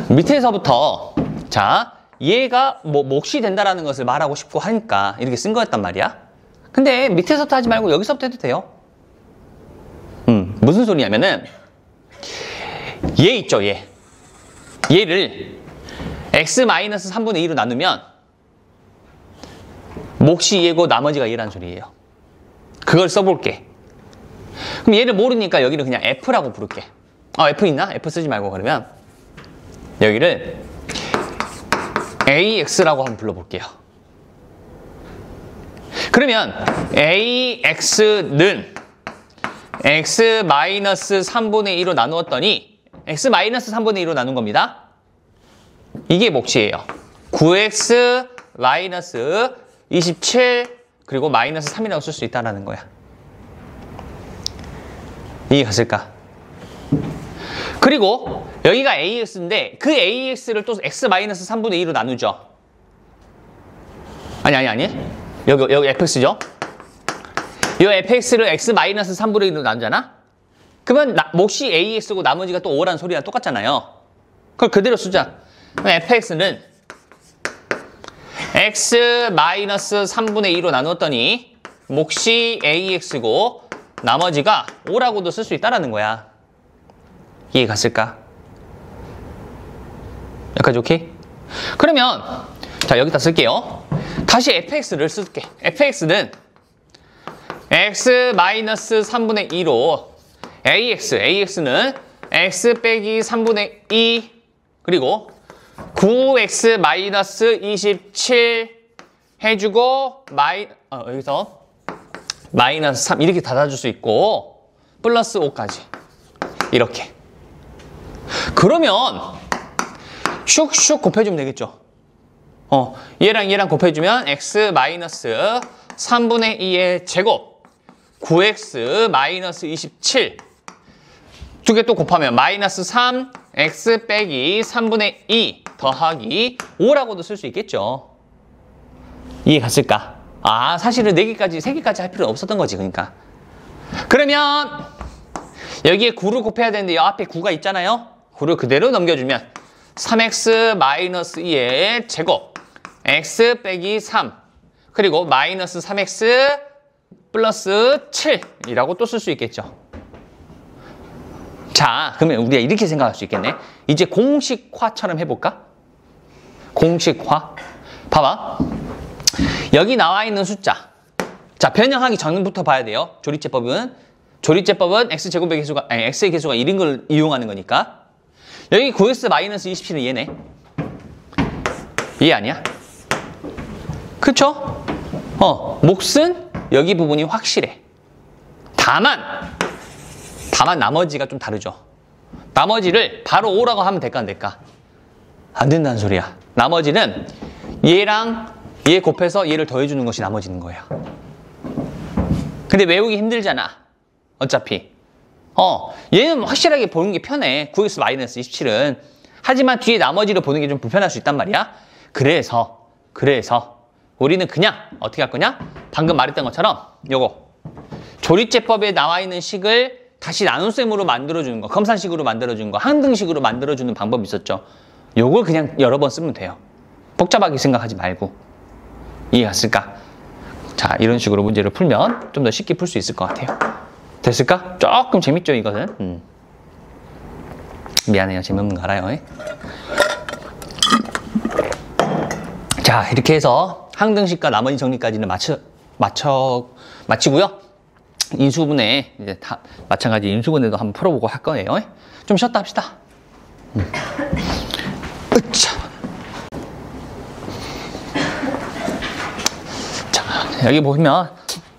밑에서부터, 자, 얘가 몫이 된다라는 것을 말하고 싶고 하니까 이렇게 쓴 거였단 말이야. 근데 밑에서부터 하지 말고 여기서부터 해도 돼요. 무슨 소리냐면은, 얘 있죠, 얘를 x-3분의 2로 나누면 몫이 얘고 나머지가 얘라는 소리예요. 그걸 써볼게. 그럼 얘를 모르니까 여기를 그냥 f라고 부를게. f 있나? f 쓰지 말고 그러면 여기를 ax라고 한번 불러볼게요. 그러면 ax는 x-3분의 2로 나누었더니 x-3분의 2로 나눈 겁니다. 이게 몫이에요. 9x-27 그리고 마이너스 3이라고 쓸 수 있다는 거야. 이해 갔을까? 그리고 여기가 ax인데 그 ax를 또 x-3분의 2로 나누죠. 아니. 여기 fx죠. 이 fx를 x-3분의 2로 나누잖아? 그러면 몫이 ax고 나머지가 또 5라는 소리랑 똑같잖아요. 그걸 그대로 쓰자. 그럼 fx는 x-3분의 2로 나누었더니 몫이 ax고 나머지가 5라고도 쓸 수 있다는 거야. 이해 갔을까? 여기까지 오케이? 그러면 자, 여기다 쓸게요. 다시 fx를 쓸게. fx는 x-3분의 2로 ax는 x 빼기 3분의 2 그리고 9x-27 해주고 여기서 마이너스 3 이렇게 닫아줄 수 있고 플러스 5까지 이렇게. 그러면 슉슉 곱해주면 되겠죠. 얘랑 곱해주면 x-3분의 2의 제곱 9x-27 두 개 또 곱하면 마이너스 3 x 빼기 3분의 2 더하기 5라고도 쓸 수 있겠죠. 이해 갔을까? 사실은 4개까지, 3개까지 할 필요는 없었던 거지, 그러니까. 그러면 여기에 9를 곱해야 되는데 이 앞에 9가 있잖아요. 9를 그대로 넘겨주면 3x-2의 제곱 x 빼기 3 그리고 마이너스 3x 플러스 7이라고 또 쓸 수 있겠죠. 자, 그러면 우리가 이렇게 생각할 수 있겠네. 이제 공식화처럼 해볼까? 공식화. 봐봐. 여기 나와 있는 숫자. 자, 변형하기 전부터 봐야 돼요. 조리제법은 x제곱의 개수가, x의 개수가 1인 걸 이용하는 거니까. 여기 9x-27은 얘네. 이해 아니야? 그쵸? 몫은 여기 부분이 확실해. 다만 나머지가 좀 다르죠. 나머지를 바로 5라고 하면 될까 안 될까? 안 된다는 소리야. 나머지는 얘랑 얘 곱해서 얘를 더해주는 것이 나머지는 거야. 근데 외우기 힘들잖아. 어차피. 얘는 확실하게 보는 게 편해. 9x-27은. 하지만 뒤에 나머지를 보는 게 좀 불편할 수 있단 말이야. 그래서 우리는 그냥 어떻게 할 거냐? 방금 말했던 것처럼 요거 조리제법에 나와 있는 식을 다시 나눗셈으로 만들어주는 거, 검산식으로 만들어주는 거, 항등식으로 만들어주는 방법이 있었죠. 요걸 그냥 여러 번 쓰면 돼요. 복잡하게 생각하지 말고. 이해갔을까? 자, 이런 식으로 문제를 풀면 좀 더 쉽게 풀 수 있을 것 같아요. 됐을까? 조금 재밌죠, 이것은? 미안해요. 재미없는 거 알아요. 자, 이렇게 해서 항등식과 나머지 정리까지는 마치고요. 인수분해, 이제 다 마찬가지 인수분해도 한번 풀어보고 할 거예요. 좀 쉬었다 합시다. 으차. 자, 여기 보면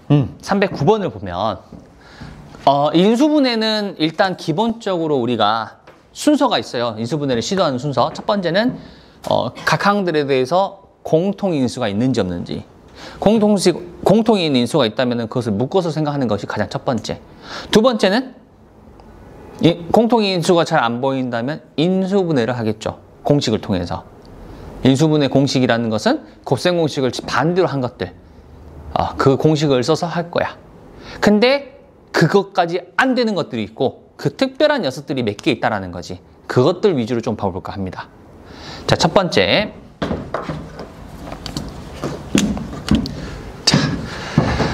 309번을 보면 인수분해는 일단 기본적으로 우리가 순서가 있어요. 인수분해를 시도하는 순서. 첫 번째는 각 항들에 대해서 공통인수가 있는지 없는지. 공통인 인수가 있다면 그것을 묶어서 생각하는 것이 가장 첫 번째. 두 번째는 공통인 인수가 잘 안 보인다면 인수분해를 하겠죠. 공식을 통해서. 인수분해 공식이라는 것은 곱셈 공식을 반대로 한 것들. 그 공식을 써서 할 거야. 근데 그것까지 안 되는 것들이 있고 그 특별한 녀석들이 몇 개 있다라는 거지. 그것들 위주로 좀 봐볼까 합니다. 자, 첫 번째. 자,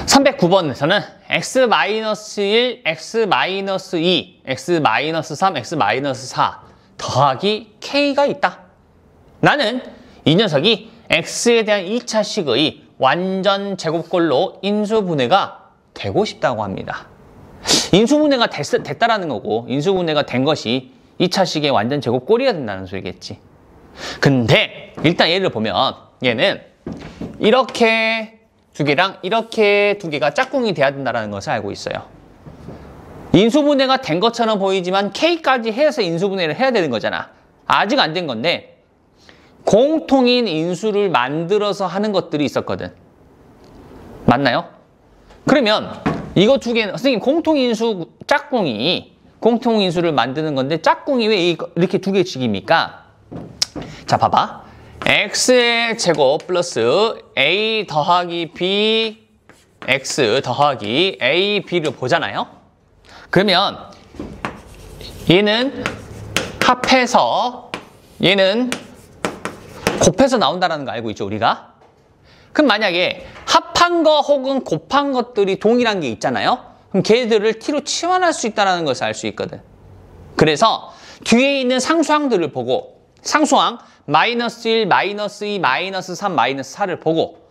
309번에서는 x-1, x-2, x-3, x-4 더하기 k가 있다. 나는 이 녀석이 x에 대한 2차식의 완전 제곱꼴로 인수분해가 되고 싶다고 합니다. 인수분해가 됐다라는 거고 인수분해가 된 것이 2차식의 완전 제곱꼴이어야 된다는 소리겠지. 근데 일단 얘를 보면 얘는 이렇게 두 개랑 이렇게 두 개가 짝꿍이 돼야 된다는 것을 알고 있어요. 인수분해가 된 것처럼 보이지만 K까지 해서 인수분해를 해야 되는 거잖아. 아직 안 된 건데 공통인 인수를 만들어서 하는 것들이 있었거든. 맞나요? 그러면 이거 두 개는 선생님 공통인수 짝꿍이 공통인수를 만드는 건데 짝꿍이 왜 이렇게 두 개씩입니까? 자, 봐봐. x의 제곱 플러스 a 더하기 b x 더하기 a b를 보잖아요. 그러면 얘는 합해서 얘는 곱해서 나온다는 거 알고 있죠, 우리가? 그럼 만약에 합한 거 혹은 곱한 것들이 동일한 게 있잖아요. 그럼 걔들을 t로 치환할 수 있다는 것을 알 수 있거든. 그래서 뒤에 있는 상수항들을 보고 상수항 마이너스 1, 마이너스 2, 마이너스 3, 마이너스 4를 보고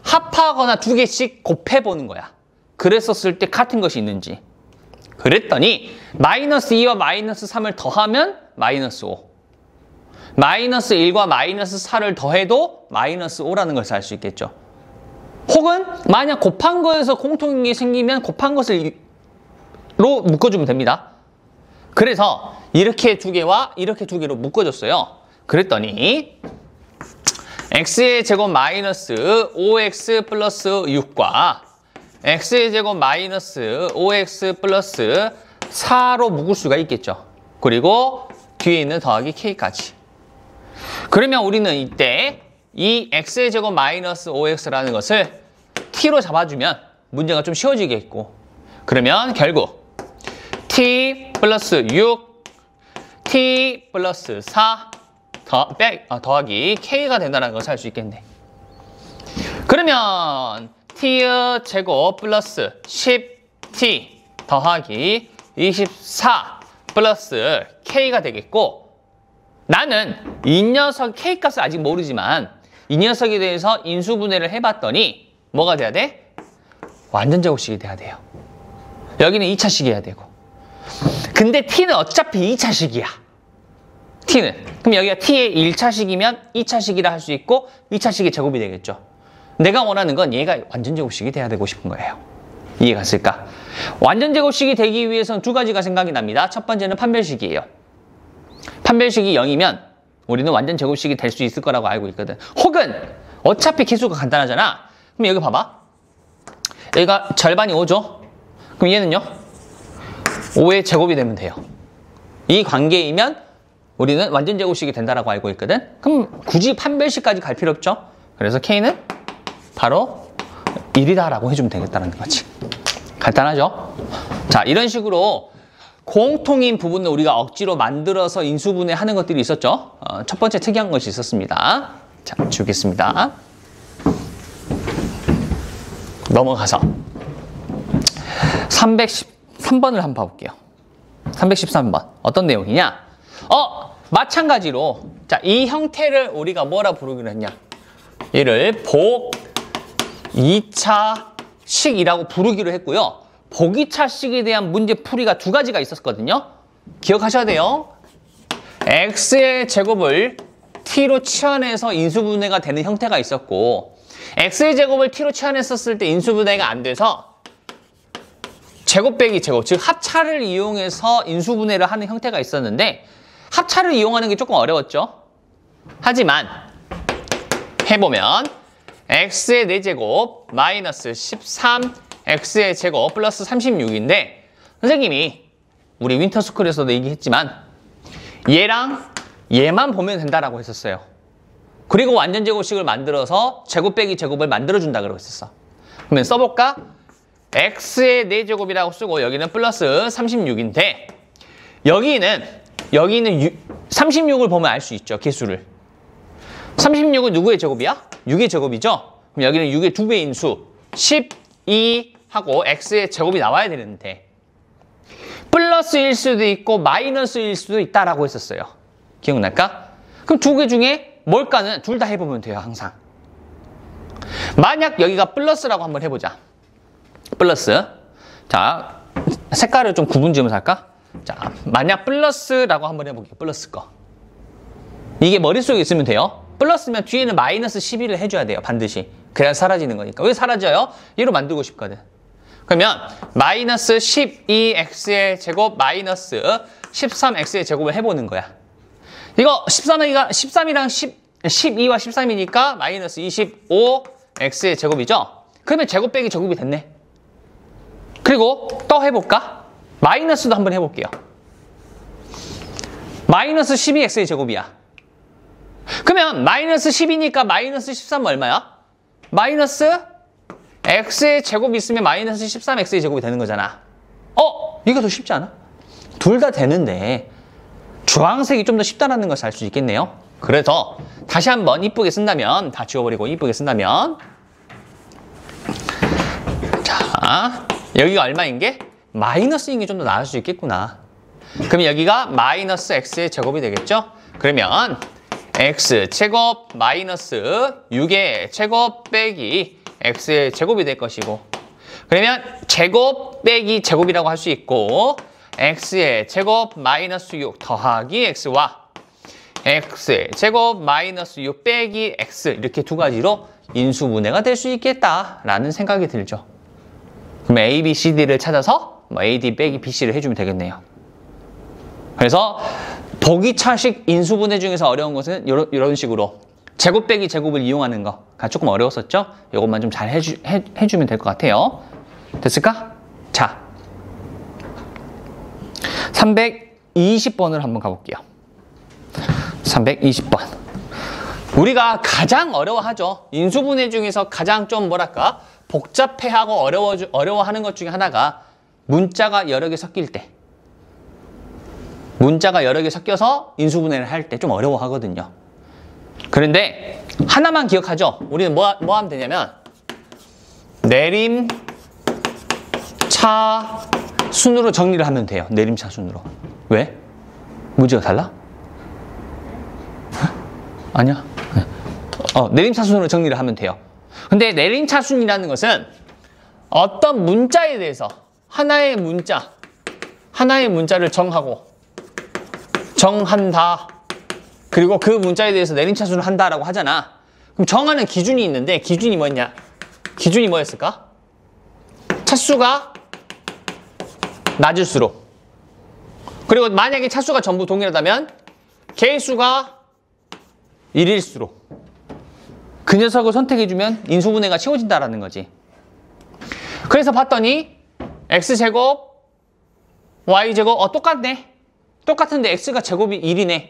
합하거나 두 개씩 곱해보는 거야. 그랬었을 때 같은 것이 있는지. 그랬더니 마이너스 2와 마이너스 3을 더하면 마이너스 5. 마이너스 1과 마이너스 4를 더해도 마이너스 5라는 것을 알 수 있겠죠. 혹은 만약 곱한 거에서 공통이 생기면 곱한 것으로 묶어주면 됩니다. 그래서 이렇게 두 개와 이렇게 두 개로 묶어줬어요. 그랬더니 x의 제곱 마이너스 5x 플러스 6과 x의 제곱 마이너스 5x 플러스 4로 묶을 수가 있겠죠. 그리고 뒤에 있는 더하기 k까지. 그러면 우리는 이때 이 x의 제곱 마이너스 5x라는 것을 t로 잡아주면 문제가 좀 쉬워지겠고, 그러면 결국 t 플러스 6, t 플러스 4 더하기 k가 된다는 것을 알 수 있겠네. 그러면 t의 제곱 플러스 10t 더하기 24 플러스 k가 되겠고, 나는 이 녀석 k 값을 아직 모르지만 이 녀석에 대해서 인수분해를 해봤더니 뭐가 돼야 돼? 완전 제곱식이 돼야 돼요. 여기는 2차식이어야 되고. 근데 t는 어차피 2차식이야. t는. 그럼 여기가 t의 1차식이면 2차식이라 할 수 있고 2차식의 제곱이 되겠죠. 내가 원하는 건 얘가 완전 제곱식이 돼야 되고 싶은 거예요. 이해가 갔을까? 완전 제곱식이 되기 위해서는 두 가지가 생각이 납니다. 첫 번째는 판별식이에요. 판별식이 0이면 우리는 완전 제곱식이 될 수 있을 거라고 알고 있거든. 혹은 어차피 개수가 간단하잖아. 그럼 여기 봐봐. 여기가 절반이 5죠? 그럼 얘는요? 5의 제곱이 되면 돼요. 이 관계이면 우리는 완전 제곱식이 된다라고 알고 있거든. 그럼 굳이 판별식까지 갈 필요 없죠? 그래서 K는 바로 1이다라고 해주면 되겠다는 거지. 간단하죠? 자, 이런 식으로 공통인 부분을 우리가 억지로 만들어서 인수분해하는 것들이 있었죠. 첫 번째 특이한 것이 있었습니다. 자, 지우겠습니다. 넘어가서 313번을 한번 봐볼게요. 313번. 어떤 내용이냐? 마찬가지로 자, 이 형태를 우리가 뭐라 부르기로 했냐? 얘를 복 2차식이라고 부르기로 했고요. 복 2차식에 대한 문제 풀이가 두 가지가 있었거든요. 기억하셔야 돼요. x의 제곱을 t로 치환해서 인수분해가 되는 형태가 있었고, x의 제곱을 t로 치환했었을 때 인수분해가 안 돼서 제곱 빼기 제곱, 즉 합차를 이용해서 인수분해를 하는 형태가 있었는데, 합차를 이용하는 게 조금 어려웠죠. 하지만 해보면 x의 4제곱 마이너스 13 x의 제곱 플러스 36인데, 선생님이 우리 윈터스쿨에서도 얘기했지만 얘랑 얘만 보면 된다라고 했었어요. 그리고 완전 제곱식을 만들어서 제곱 빼기 제곱을 만들어준다 그러고 있었어. 그러면 써볼까? x의 4제곱이라고 쓰고 여기는 플러스 36인데, 여기는 36을 보면 알 수 있죠, 개수를. 36은 누구의 제곱이야? 6의 제곱이죠? 그럼 여기는 6의 2배인 수 12하고 x의 제곱이 나와야 되는데, 플러스일 수도 있고 마이너스일 수도 있다라고 했었어요. 기억날까? 그럼 두 개 중에 뭘까는 둘 다 해보면 돼요, 항상. 만약 여기가 플러스라고 한번 해보자. 플러스. 자, 색깔을 좀 구분 지으면서 할까? 자, 만약 플러스라고 한번 해볼게요. 플러스 거. 이게 머릿속에 있으면 돼요. 플러스면 뒤에는 마이너스 12를 해줘야 돼요, 반드시. 그래야 사라지는 거니까. 왜 사라져요? 얘로 만들고 싶거든. 그러면 마이너스 12x의 제곱 마이너스 13x의 제곱을 해보는 거야. 이거 13이랑 12와 13이니까 마이너스 25x의 제곱이죠? 그러면 제곱 빼기 제곱이 됐네. 그리고 또 해볼까? 마이너스도 한번 해볼게요. 마이너스 12x의 제곱이야. 그러면 마이너스 10이니까 마이너스 13은 얼마야? 마이너스 x의 제곱이 있으면 마이너스 13x의 제곱이 되는 거잖아. 이게 더 쉽지 않아? 둘 다 되는데 주황색이 좀 더 쉽다는 것을 알 수 있겠네요. 그래서 다시 한번 이쁘게 쓴다면, 다 지워버리고 이쁘게 쓴다면, 자, 여기가 얼마인 게? 마이너스인 게 좀 더 나을 수 있겠구나. 그럼 여기가 마이너스 x의 제곱이 되겠죠? 그러면 x 제곱 마이너스 6의 제곱 빼기 x의 제곱이 될 것이고, 그러면 제곱 빼기 제곱이라고 할 수 있고, x의 제곱 마이너스 6 더하기 x와 x의 제곱 마이너스 6 빼기 x, 이렇게 두 가지로 인수분해가 될 수 있겠다라는 생각이 들죠. 그럼 a, b, c, d를 찾아서 a, d 빼기 b, c를 해주면 되겠네요. 그래서 보기차식 인수분해 중에서 어려운 것은 이런 식으로 제곱 빼기 제곱을 이용하는 거가 조금 어려웠었죠? 이것만 좀 잘 해주면 될 것 같아요. 됐을까? 자, 320번을 한번 가볼게요. 320번. 우리가 가장 어려워하죠. 인수분해 중에서 가장 좀 뭐랄까 복잡해하고 어려워하는 것 중에 하나가 문자가 여러 개 섞일 때. 문자가 여러 개 섞여서 인수분해를 할 때 좀 어려워하거든요. 그런데 하나만 기억하죠. 우리는 뭐 하면 되냐면 내림, 차, 순으로 정리를 하면 돼요. 내림차 순으로. 왜? 문제가 달라? 아니야. 내림차 순으로 정리를 하면 돼요. 근데 내림차 순이라는 것은 어떤 문자에 대해서 하나의 문자를 정한다. 그리고 그 문자에 대해서 내림차순을 한다라고 하잖아. 그럼 정하는 기준이 있는데, 기준이 뭐였냐? 기준이 뭐였을까? 차수가 낮을수록. 그리고 만약에 차수가 전부 동일하다면 개수가 1일수록. 그 녀석을 선택해주면 인수분해가 채워진다라는 거지. 그래서 봤더니 x제곱, y제곱, 똑같네. 똑같은데 x가 제곱이 1이네.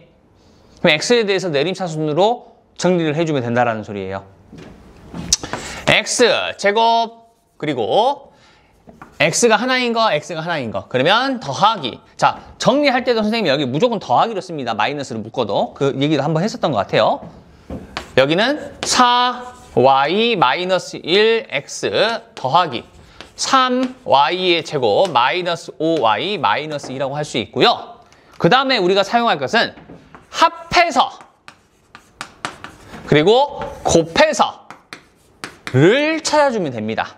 그럼 x에 대해서 내림차순으로 정리를 해주면 된다라는 소리예요. x제곱, 그리고 x가 하나인 거, x가 하나인 거. 그러면 더하기. 자, 정리할 때도 선생님이 여기 무조건 더하기로 씁니다. 마이너스를 묶어도. 그 얘기도 한번 했었던 것 같아요. 여기는 4y-1x 더하기 3y의 제곱 마이너스 5y 마이너스 2라고 할 수 있고요. 그 다음에 우리가 사용할 것은 합해서 그리고 곱해서를 찾아주면 됩니다.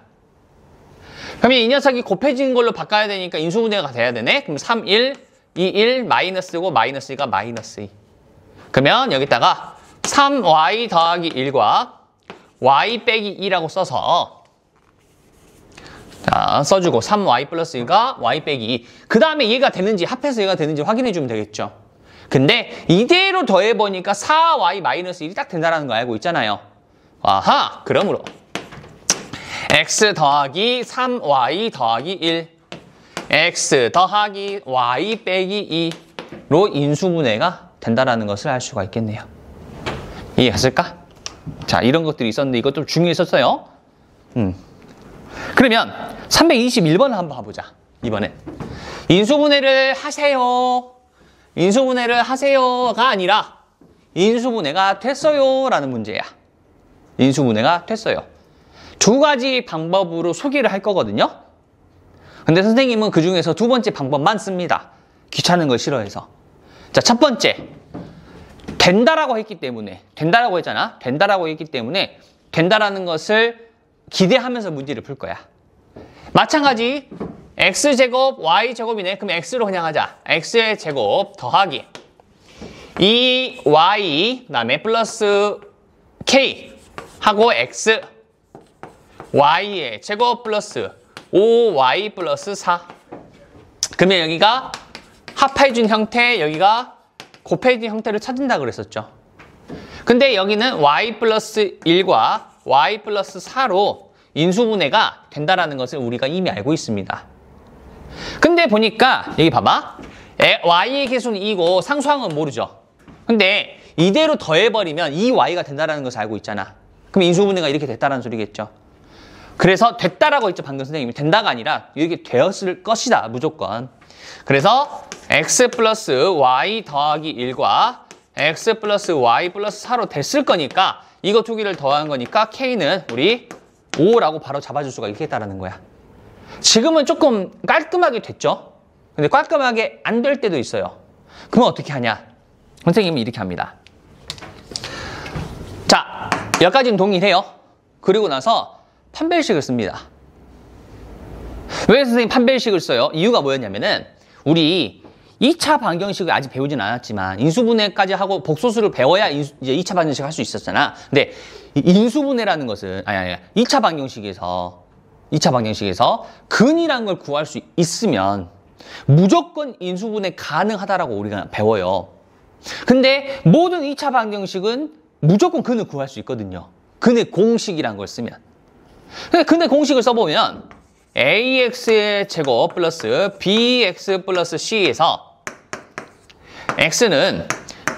그러면 이 녀석이 곱해진 걸로 바꿔야 되니까 인수분해가 돼야 되네. 그럼 3, 1, 2, 1 마이너스고 마이너스 2가 마이너스 2. 그러면 여기다가 3y 더하기 1과 y 빼기 2라고 써서 자, 써주고 3y 플러스 1과 y 빼기 2. 그 다음에 얘가 되는지 합해서 얘가 되는지 확인해 주면 되겠죠. 근데 이대로 더해보니까 4y 마이너스 1이 딱 된다는 거 알고 있잖아요. 아하! 그러므로 x 더하기 3y 더하기 1 x 더하기 y 빼기 2로 인수분해가 된다는 것을 알 수가 있겠네요. 이해했을까? 자, 이런 것들이 있었는데 이것 좀 중요했었어요. 그러면 321번을 한번 봐보자. 이번엔 인수분해를 하세요. 인수분해를 하세요가 아니라 인수분해가 됐어요 라는 문제야. 인수분해가 됐어요. 두 가지 방법으로 소개를 할 거거든요. 근데 선생님은 그 중에서 두 번째 방법만 씁니다. 귀찮은 걸 싫어해서. 자, 첫 번째. 된다라고 했기 때문에, 된다라고 했잖아. 된다라고 했기 때문에 된다라는 것을 기대하면서 문제를 풀 거야. 마찬가지 x제곱 y제곱이네. 그럼 x로 그냥 하자. x의 제곱 더하기 2y 그다음에 플러스 k 하고 x y의 제곱 플러스 5y 플러스 4. 그러면 여기가 합해준 형태, 여기가 곱해준 형태를 찾는다 그랬었죠. 근데 여기는 y 플러스 1과 y 플러스 4로 인수분해가 된다라는 것을 우리가 이미 알고 있습니다. 근데 보니까 여기 봐봐. y의 개수는 2고 상수항은 모르죠. 근데 이대로 더해버리면 2y가 된다라는 것을 알고 있잖아. 그럼 인수분해가 이렇게 됐다라는 소리겠죠. 그래서 됐다라고 했죠. 방금 선생님이. 된다가 아니라 이렇게 되었을 것이다. 무조건. 그래서 x 플러스 y 더하기 1과 x 플러스 y 플러스 4로 됐을 거니까 이거 두 개를 더한 거니까 k는 우리 5라고 바로 잡아줄 수가 있겠다라는 거야. 지금은 조금 깔끔하게 됐죠? 근데 깔끔하게 안 될 때도 있어요. 그러면 어떻게 하냐? 선생님은 이렇게 합니다. 자, 여기까지는 동일해요. 그리고 나서 판별식을 씁니다. 왜 선생님 판별식을 써요? 이유가 뭐였냐면은 우리 2차 방정식을 아직 배우진 않았지만 인수분해까지 하고 복소수를 배워야 이제 2차 방정식 할 수 있었잖아. 근데 인수분해라는 것은 2차 방정식에서 근이라는 걸 구할 수 있으면 무조건 인수분해 가능하다라고 우리가 배워요. 근데 모든 2차 방정식은 무조건 근을 구할 수 있거든요. 근의 공식이라는 걸 쓰면. 근데 근의 공식을 써보면 ax의 제곱 플러스 bx 플러스 c에서 x는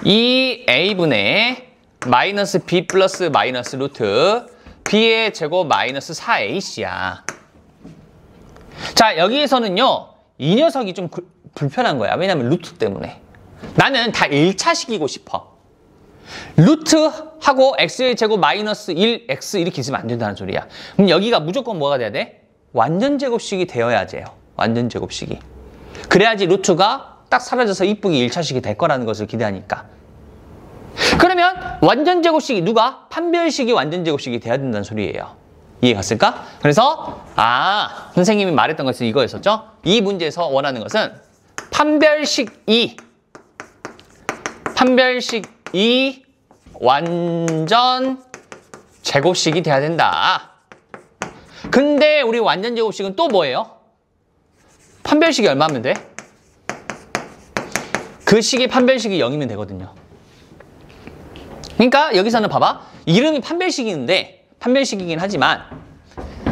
2a분의 마이너스 b 플러스 마이너스 루트 b의 제곱 마이너스 4ac야. 자, 여기에서는요. 이 녀석이 좀 불편한 거야. 왜냐면 루트 때문에. 나는 다 1차식이고 싶어. 루트하고 x의 제곱 마이너스 1x 이렇게 있으면 안 된다는 소리야. 그럼 여기가 무조건 뭐가 돼야 돼? 완전 제곱식이 되어야 돼요. 완전 제곱식이. 그래야지 루트가 딱 사라져서 이쁘게 1차식이 될 거라는 것을 기대하니까. 그러면 완전 제곱식이 누가? 판별식이 완전 제곱식이 돼야 된다는 소리예요. 이해 갔을까? 그래서 선생님이 말했던 것은 이거였었죠? 이 문제에서 원하는 것은 판별식 2 완전 제곱식이 돼야 된다. 근데 우리 완전 제곱식은 또 뭐예요? 판별식이 얼마면 돼? 그 식의 판별식이 0이면 되거든요. 그러니까 여기서는 봐봐. 이름이 판별식인데 판별식이긴 하지만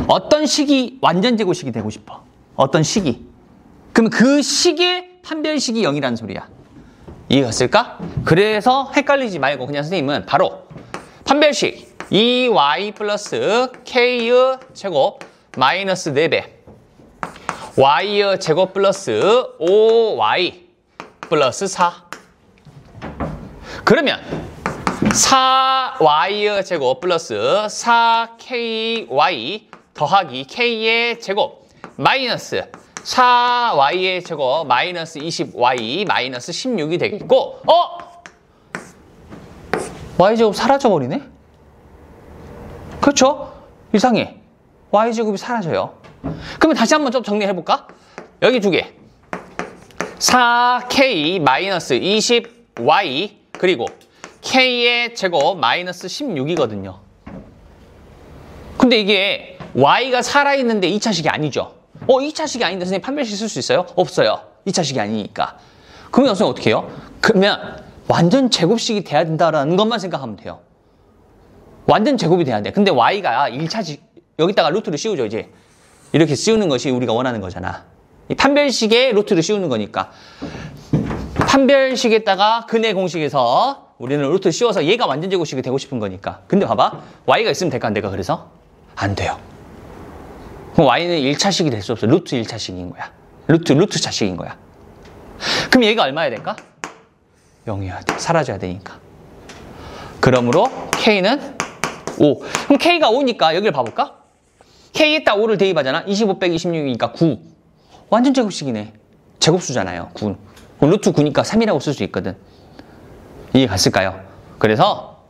어떤 식이 완전 제곱식이 되고 싶어. 어떤 식이. 그럼 그 식의 판별식이 0이라는 소리야. 이해가 갔을까? 그래서 헷갈리지 말고 그냥 선생님은 바로 판별식 2y 플러스 k의 제곱 마이너스 4배 y의 제곱 플러스 5y 플러스 4. 그러면 4y 제곱 플러스 4ky 더하기 k의 제곱 마이너스 4y의 제곱 마이너스 20y 마이너스 16이 되겠고 y제곱 사라져버리네? 그렇죠? 이상해. y제곱이 사라져요. 그러면 다시 한번 좀 정리해볼까? 여기 두 개. 4k 마이너스 20y 그리고 k의 제곱 마이너스 16이거든요. 근데 이게 y가 살아있는데 2차식이 아니죠. 2차식이 아닌데 선생님 판별식 쓸 수 있어요? 없어요. 2차식이 아니니까. 그러면 선생님 어떻게 해요? 그러면 완전 제곱식이 돼야 된다는 것만 생각하면 돼요. 완전 제곱이 돼야 돼. 근데 y가 1차식, 여기다가 루트를 씌우죠, 이제. 이렇게 씌우는 것이 우리가 원하는 거잖아. 이 판별식에 루트를 씌우는 거니까. 판별식에다가 근의 공식에서 우리는 루트를 씌워서 얘가 완전 제곱식이 되고 싶은 거니까. 근데 봐봐. y가 있으면 될까, 안 될까, 그래서? 안 돼요. 그럼 y는 1차식이 될 수 없어. 루트 1차식인 거야. 루트 차식인 거야. 그럼 얘가 얼마야 될까? 0이어야 돼. 사라져야 되니까. 그러므로 k는 5. 그럼 k가 5니까 여기를 봐볼까? k에다 5를 대입하잖아. 25 빼기 26이니까 9. 완전 제곱식이네. 제곱수잖아요. 9. 루트 9니까 3이라고 쓸 수 있거든. 이해 갔을까요? 그래서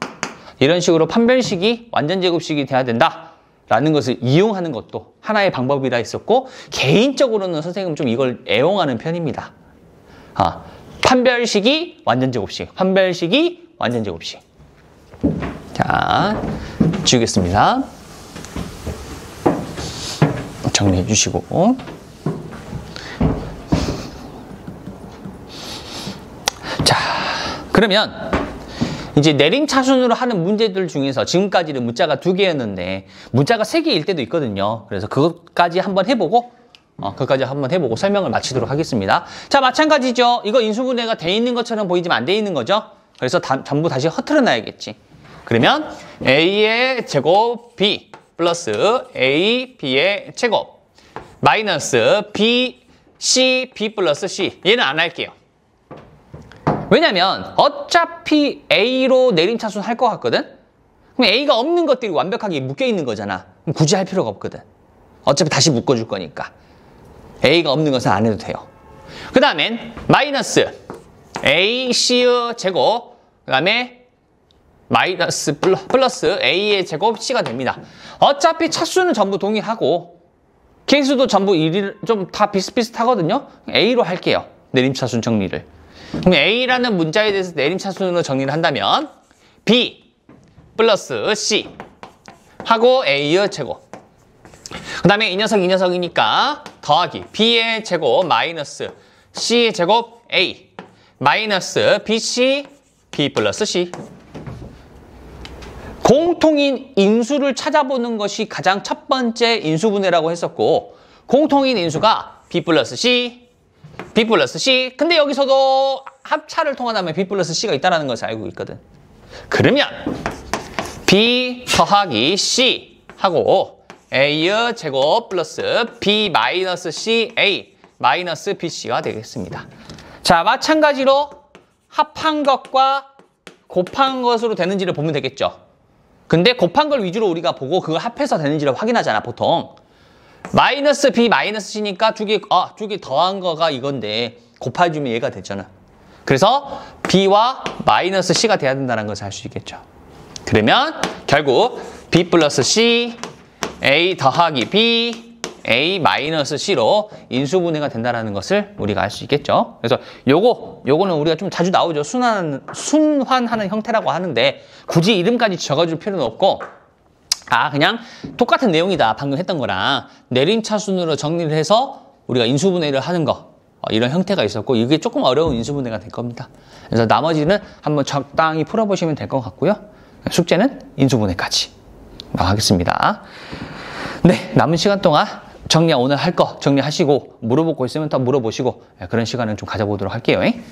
이런 식으로 판별식이 완전 제곱식이 돼야 된다. 라는 것을 이용하는 것도 하나의 방법이라 했었고, 개인적으로는 선생님은 좀 이걸 애용하는 편입니다. 판별식이 완전 제곱식, 판별식이 완전 제곱식. 자, 지우겠습니다. 정리해 주시고. 자, 그러면 이제 내림차순으로 하는 문제들 중에서 지금까지는 문자가 2개였는데 문자가 3개일 때도 있거든요. 그래서 그것까지 한번 해보고 설명을 마치도록 하겠습니다. 자, 마찬가지죠. 이거 인수분해가 돼 있는 것처럼 보이지만 안 돼 있는 거죠. 그래서 전부 다시 허트려 놔야겠지. 그러면 a의 제곱 b 플러스 a b의 제곱 마이너스 b c b 플러스 c. 얘는 안 할게요. 왜냐면 어차피 A로 내림차순 할 것 같거든? 그럼 A가 없는 것들이 완벽하게 묶여있는 거잖아. 그럼 굳이 할 필요가 없거든. 어차피 다시 묶어줄 거니까. A가 없는 것은 안 해도 돼요. 그 다음엔 마이너스 AC의 제곱, 그 다음에 마이너스 플러스 A의 제곱 C가 됩니다. 어차피 차수는 전부 동일하고 개수도 전부 좀 다 비슷비슷하거든요. A로 할게요. 내림차순 정리를. 그럼 A라는 문자에 대해서 내림차순으로 정리를 한다면 B 플러스 C 하고 A의 제곱. 그 다음에 이 녀석이니까 더하기 B의 제곱 마이너스 C의 제곱 A 마이너스 BC B 플러스 C. 공통인 인수를 찾아보는 것이 가장 첫 번째 인수분해라고 했었고, 공통인 인수가 B 플러스 C B 플러스 C. 근데 여기서도 합차를 통한다면 B 플러스 C가 있다는 것을 알고 있거든. 그러면 B 더하기 C 하고 A의 제곱 플러스 B 마이너스 C A 마이너스 BC가 되겠습니다. 자, 마찬가지로 합한 것과 곱한 것으로 되는지를 보면 되겠죠. 근데 곱한 걸 위주로 우리가 보고 그걸 합해서 되는지를 확인하잖아, 보통. 마이너스 B 마이너스 C니까 두 개 더한 거가 이건데 곱해주면 얘가 되잖아. 그래서 B와 마이너스 C가 돼야 된다는 것을 알 수 있겠죠. 그러면 결국 B 플러스 C, A 더하기 B, A 마이너스 C로 인수분해가 된다는 것을 우리가 알 수 있겠죠. 그래서 요거는 우리가 좀 자주 나오죠. 순환하는 형태라고 하는데 굳이 이름까지 적어줄 필요는 없고, 그냥 똑같은 내용이다. 방금 했던 거랑 내림차순으로 정리를 해서 우리가 인수분해를 하는 거, 이런 형태가 있었고, 이게 조금 어려운 인수분해가 될 겁니다. 그래서 나머지는 한번 적당히 풀어보시면 될 것 같고요. 숙제는 인수분해까지 하겠습니다. 네, 남은 시간 동안 오늘 할 거 정리하시고 물어볼 거 있으면 더 물어보시고 그런 시간을 좀 가져보도록 할게요. 네.